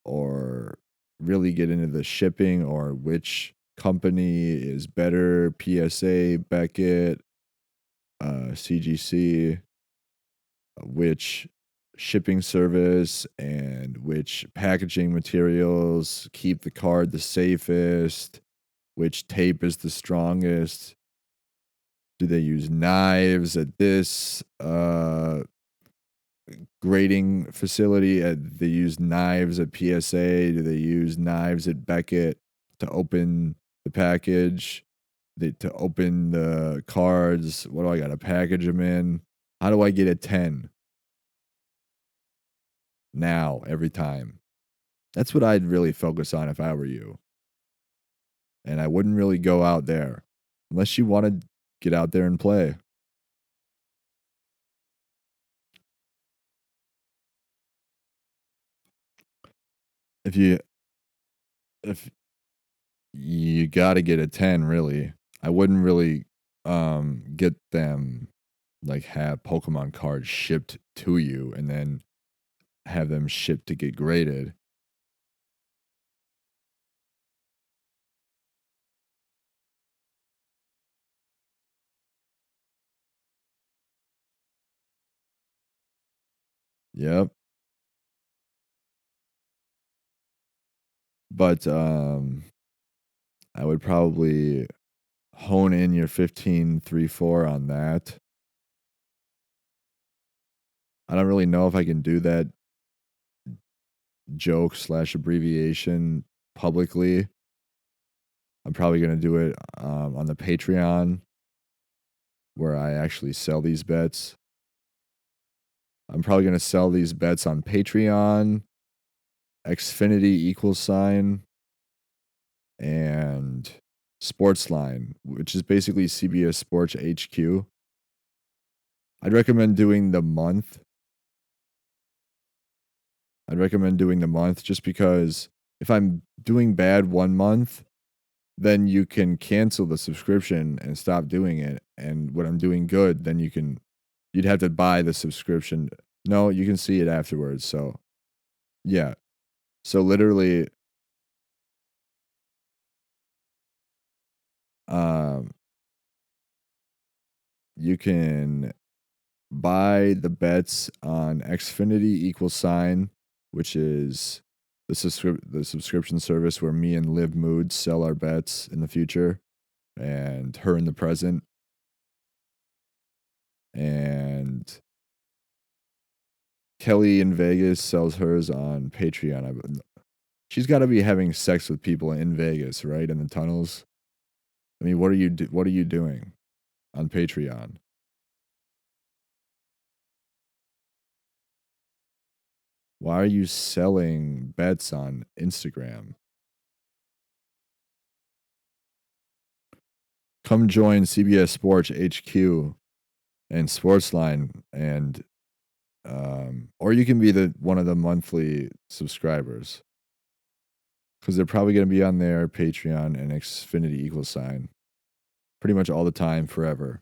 or really get into the shipping or which company is better, PSA, Beckett, CGC, which shipping service and which packaging materials keep the card the safest, which tape is the strongest. Do they use knives at this grading facility? They use knives at PSA? Do they use knives at Beckett to open the package? To open the cards? What do I got to package them in? How do I get a 10 now every time? That's what I'd really focus on if I were you. And I wouldn't really go out there unless you want to get out there and play. If you if you got to get a 10 really. I wouldn't really get them like have Pokemon cards shipped to you and then have them shipped to get graded. Yep. But I would probably hone in your 15 3/4 on that. I don't really know if I can do that joke slash abbreviation publicly. I'm probably gonna do it on the Patreon where I actually sell these bets. I'm probably gonna sell these bets on Patreon, Xfinity equals sign, and Sportsline, which is basically CBS Sports HQ. I'd recommend doing the month. I'd recommend doing the month just because if I'm doing bad 1 month, then you can cancel the subscription and stop doing it. And when I'm doing good, then you'd have to buy the subscription. No, you can see it afterwards. So, yeah. So literally, um, you can buy the bets on Xfinity equals sign, which is the subscription service where me and Liv Mood sell our bets in the future and her in the present. And Kelly in Vegas sells hers on Patreon. She's got to be having sex with people in Vegas, right? In the tunnels. I mean, what are you doing on Patreon? Why are you selling bets on Instagram? Come join CBS Sports HQ and Sportsline, and or you can be the one of the monthly subscribers because they're probably going to be on their Patreon and Xfinity equal sign. pretty much all the time, forever.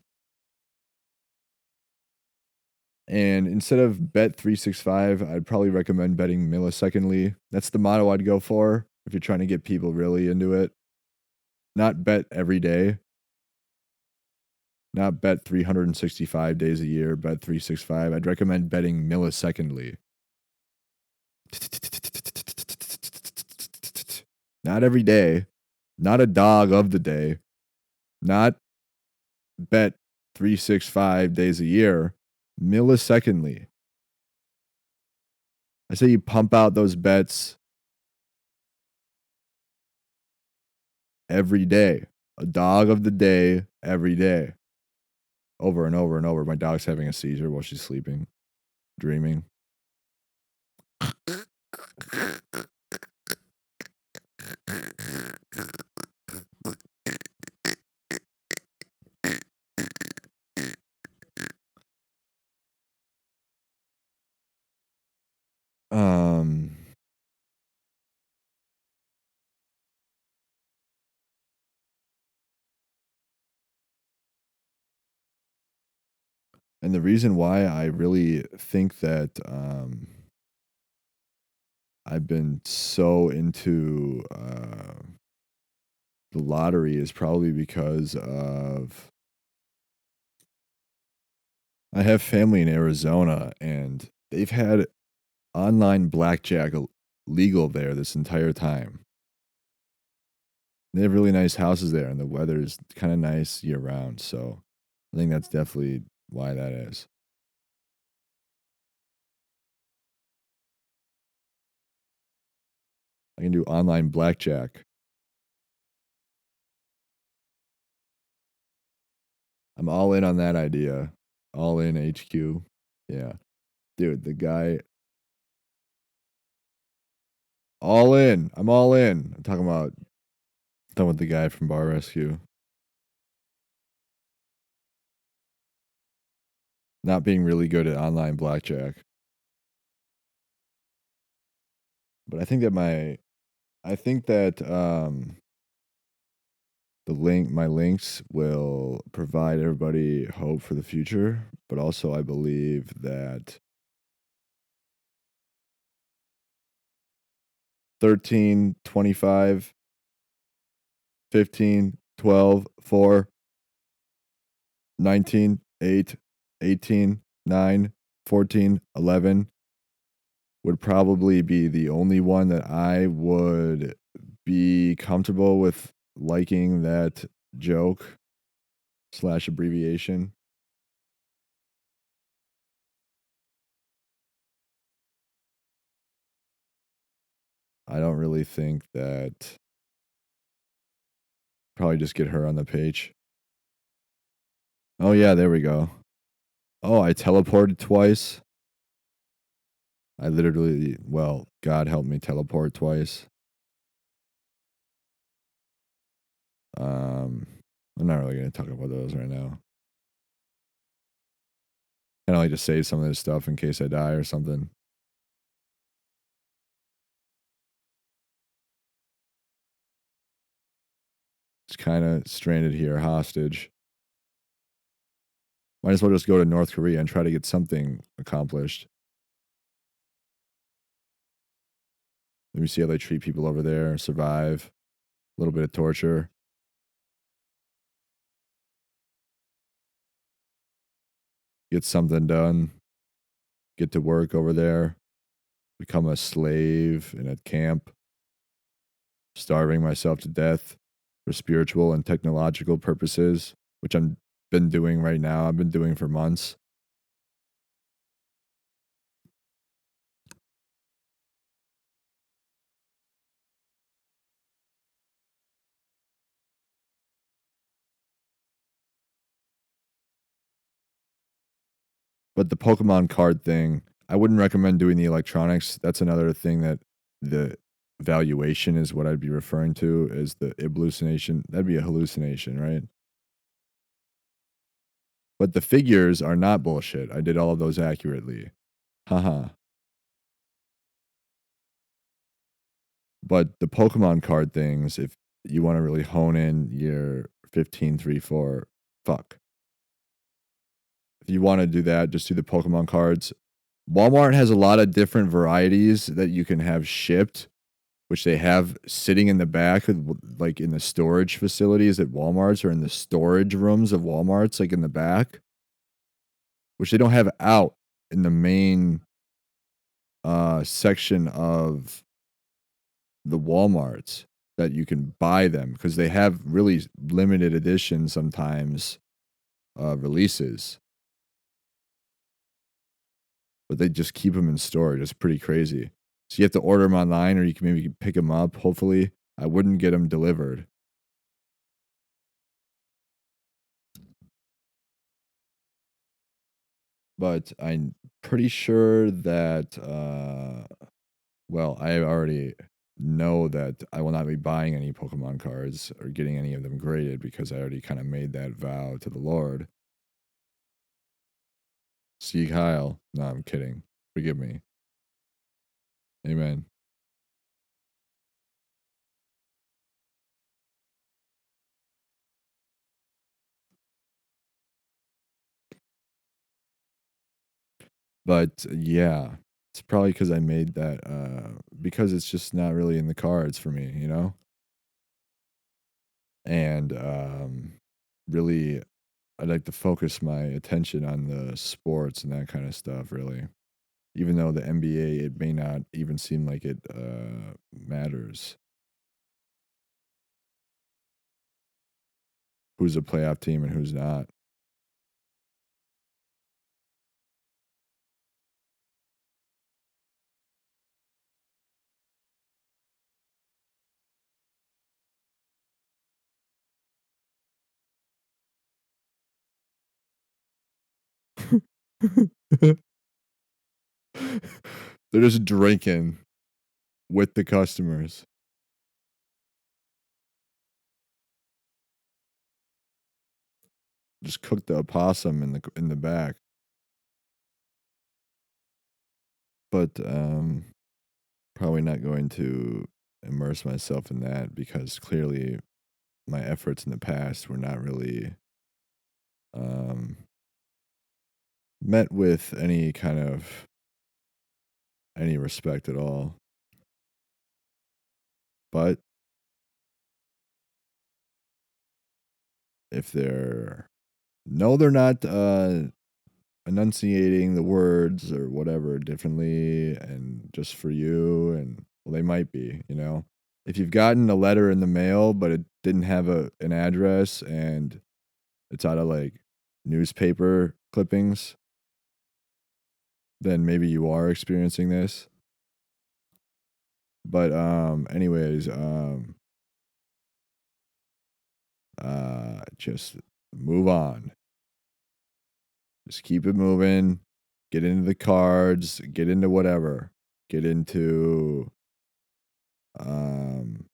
And instead of bet 365, I'd probably recommend betting millisecondly. That's the motto I'd go for if you're trying to get people really into it. Not bet every day, not bet 365 days a year, bet 365. I'd recommend betting millisecondly. Not every day, not a dog of the day, not bet 365 days a year, millisecondly. I say you pump out those bets every day. A dog of the day every day. Over and over and over. My dog's having a seizure while she's sleeping, dreaming. Um, and the reason why I really think that I've been so into the lottery is probably because of I have family in Arizona and they've had online blackjack legal there this entire time. They have really nice houses there, and the weather is kind of nice year round. So I think that's definitely why that is. I can do online blackjack. I'm all in on that idea. All in HQ. Yeah. Dude, the guy, all in. I'm all in. I'm talking about the guy from Bar Rescue. Not being really good at online blackjack. But I think that my links will provide everybody hope for the future, but also I believe that 13, 25, 15, 12, 4, 19, 8, 18, 9, 14, 11 would probably be the only one that I would be comfortable with liking that joke slash abbreviation. I don't really think that probably just get her on the page. Oh yeah, there we go. Oh, I teleported twice. I literally, well, God help me teleport twice. Um, I'm not really gonna talk about those right now. Kinda like to save some of this stuff in case I die or something. It's kinda stranded here, hostage. Might as well just go to North Korea and try to get something accomplished. Let me see how they treat people over there, survive, a little bit of torture, get something done, get to work over there, become a slave in a camp, starving myself to death for spiritual and technological purposes, which I'm been doing right now. I've been doing for months. But the Pokemon card thing, I wouldn't recommend doing the electronics. That's another thing that the valuation is what I'd be referring to is the hallucination. That'd be a hallucination, right? But the figures are not bullshit. I did all of those accurately. Haha. But the Pokemon card things, if you wanna really hone in your 15, 3, 4. Fuck. If you wanna do that, just do the Pokemon cards. Walmart has a lot of different varieties that you can have shipped, which they have sitting in the back of like, in the storage facilities at Walmarts or in the storage rooms of Walmarts, like, in the back, which they don't have out in the main, section of the Walmarts that you can buy them because they have really limited edition sometimes, releases, but they just keep them in storage. It's pretty crazy. So you have to order them online or you can maybe pick them up, hopefully. I wouldn't get them delivered. But I'm pretty sure that, well, I already know that I will not be buying any Pokemon cards or getting any of them graded because I already kinda made that vow to the Lord. See Kyle. No, I'm kidding. Forgive me. Amen. But, yeah, it's probably because I made that, because it's just not really in the cards for me, you know? And, really, I'd like to focus my attention on the sports and that kinda stuff, really. Even though the NBA, it may not even seem like it, matters. Who's a playoff team and who's not. They're just drinking with the customers. Just cook the opossum in the back. But, probably not going to immerse myself in that because clearly my efforts in the past were not really, um, met with any kind of any respect at all. But if they're no, they're not, enunciating the words or whatever differently and just for you, and well, they might be, you know? If you've gotten a letter in the mail, but it didn't have an address and it's out of, like, newspaper clippings, then maybe you are experiencing this. But, anyways, just move on. Just keep it moving. Get into the cards, get into whatever. Get into, um,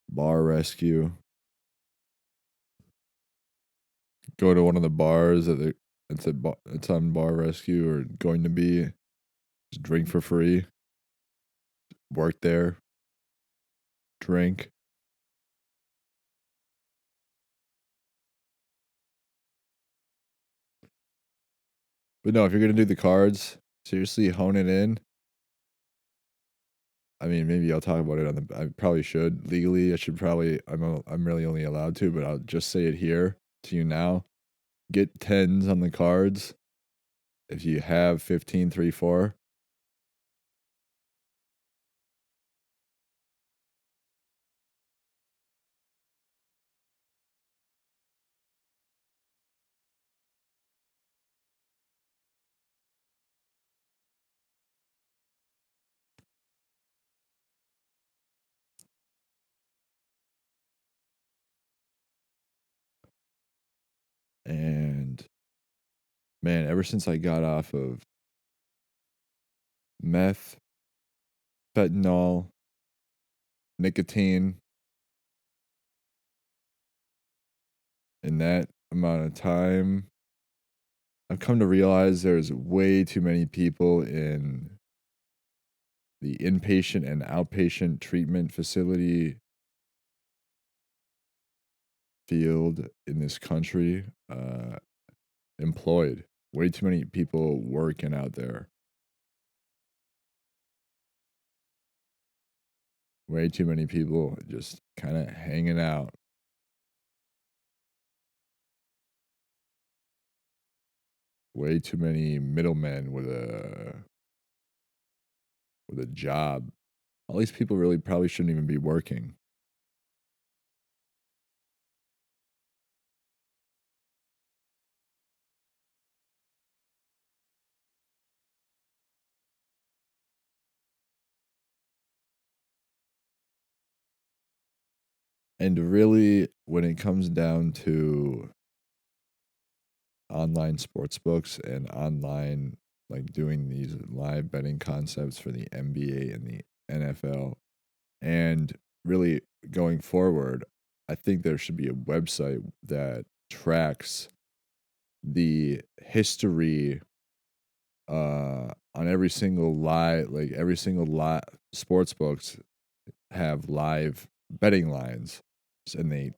bar rescue. Go to one of the bars that it's on bar rescue or going to be. Just drink for free. Work there. Drink. But no, if you're gonna do the cards, seriously hone it in. I mean, maybe I'll talk about it on the I probably should legally. I should probably I'm really only allowed to, but I'll just say it here to you now. Get tens on the cards if you have 15, 3, 4. And man, ever since I got off of meth, fentanyl, nicotine in that amount of time, I've come to realize there's way too many people in the inpatient and outpatient treatment facility field in this country, employed. Way too many people working out there. Way too many people just kind of hanging out. Way too many middlemen with a job. All these people really probably shouldn't even be working. And really, when it comes down to online sports books and online, like doing these live betting concepts for the NBA and the NFL, and really going forward, I think there should be a website that tracks the history on every single live, like every single live sports books have live betting lines, and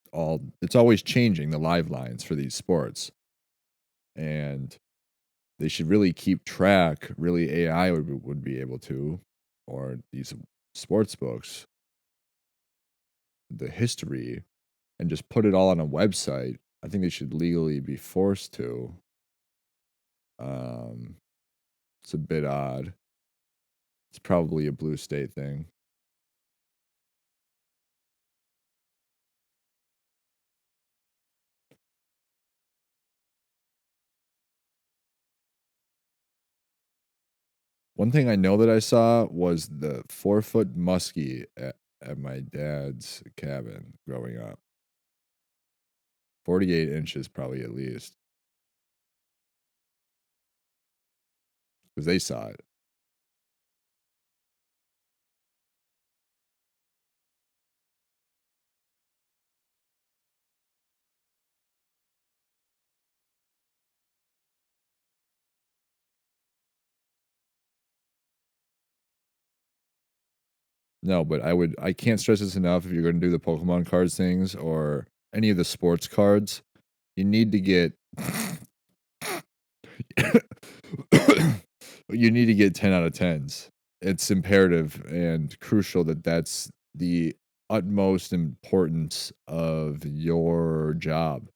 it's always changing the live lines for these sports, and they should really keep track. Really, AI would be able to, or these sports books, the history, and just put it all on a website. I think they should legally be forced to. Um, it's a bit odd. It's probably a blue state thing. One thing I know that I saw was the 4-foot muskie at my dad's cabin growing up. 48 inches, probably at least, because they saw it. No, but I can't stress this enough. If you're going to do the Pokemon cards things or any of the sports cards, you need to get you need to get 10 out of 10s. It's imperative and crucial that that's the utmost importance of your job.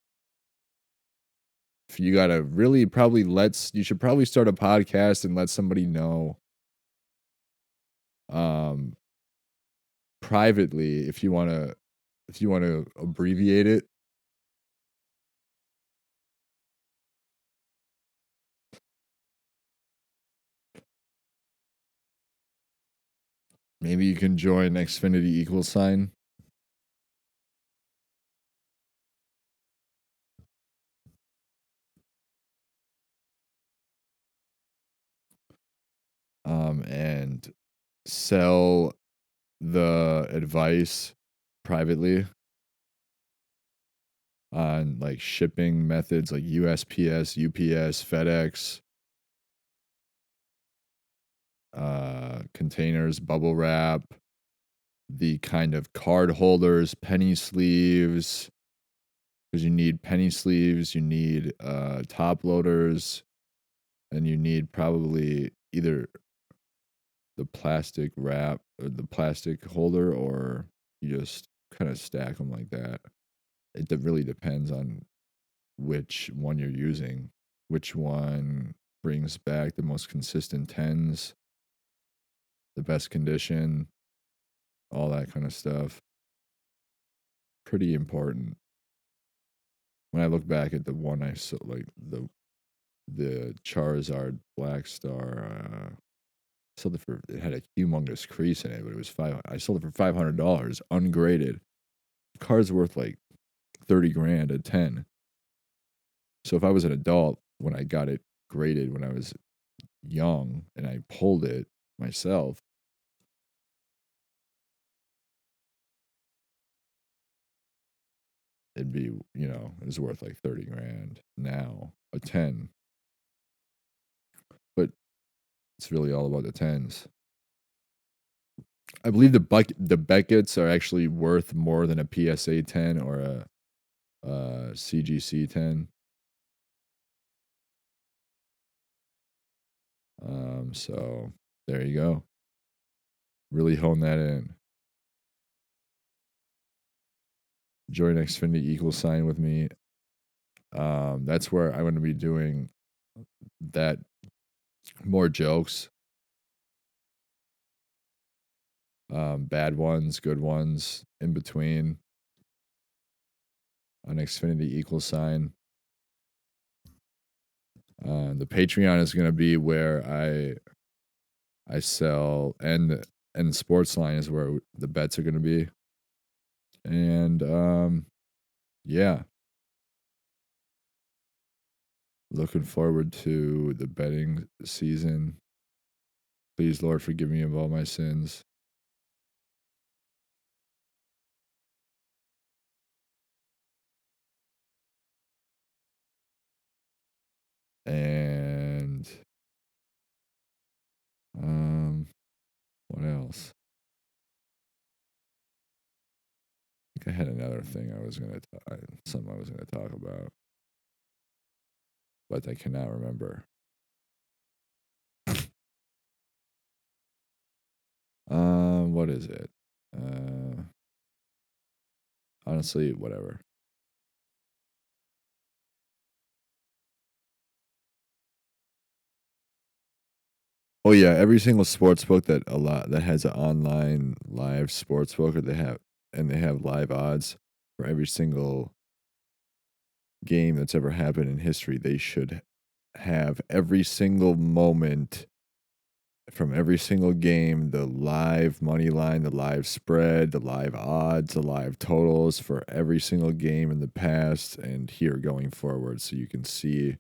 If you gotta really probably you should probably start a podcast and let somebody know um privately if you wanna abbreviate it. Maybe you can join Xfinity equal sign. And sell the advice privately on like shipping methods like USPS, UPS, FedEx, containers, bubble wrap, the kind of card holders, penny sleeves, because you need penny sleeves, you need top loaders, and you need probably either the plastic wrap or the plastic holder, or you just kind of stack them like that. Really depends on which one you're using, which one brings back the most consistent tens, the best condition, all that kind of stuff. Pretty important. When I look back at the one I saw, like the Charizard Black Star, sold it for, it had a humongous crease in it, but it was I sold it for $500 ungraded. The card's worth like 30 grand at 10. So if I was an adult when I got it graded when I was young and I pulled it myself, it'd be, it was worth like 30 grand now, a 10. But it's really all about the tens. I believe the Beckett's are actually worth more than a PSA 10 or a CGC 10. So there you go. Really hone that in. Join Xfinity equal sign with me. That's where I'm going to be doing that more jokes, bad ones, good ones, in between on Xfinity equal sign. The Patreon is going to be where I sell, and the sports line is where the bets are going to be. And yeah, looking forward to the betting season. Please, Lord, forgive me of all my sins. And um, what else? I think I had another thing I was gonna something I was gonna talk about, but I cannot remember. What is it? Uh, Honestly, whatever. Oh yeah, every single sports book that has an online live sports book, or they have live odds for every single game that's ever happened in history. They should have every single moment from every single game, the live money line, the live spread, the live odds, the live totals for every single game in the past and here going forward, so you can see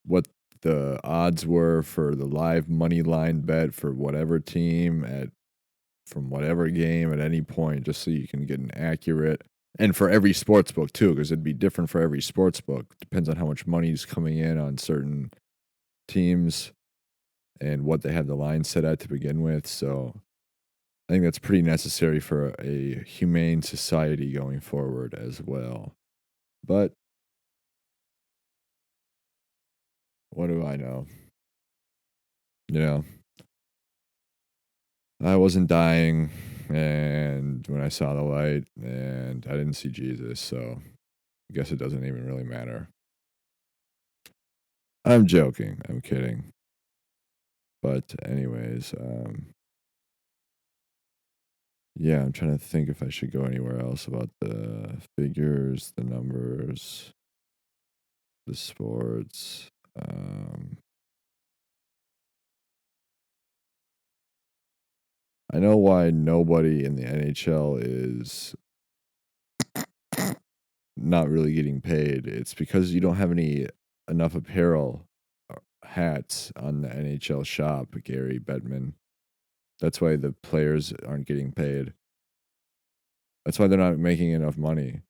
what the odds were for the live money line bet for whatever team at from whatever game at any point, just so you can get an accurate, and for every sports book too, because it'd be different for every sports book. Depends on how much money is coming in on certain teams and what they have the line set at to begin with. So I think that's pretty necessary for a humane society going forward as well. But what do I know? You know, I wasn't dying, and when I saw the light, and I didn't see Jesus, so I guess it doesn't even really matter. I'm joking. I'm kidding. But anyways, yeah, I'm trying to think if I should go anywhere else about the figures, the numbers, the sports. I know why nobody in the NHL is not really getting paid. It's because you don't have any enough apparel or hats on the NHL shop, Gary Bettman. That's why the players aren't getting paid. That's why they're not making enough money.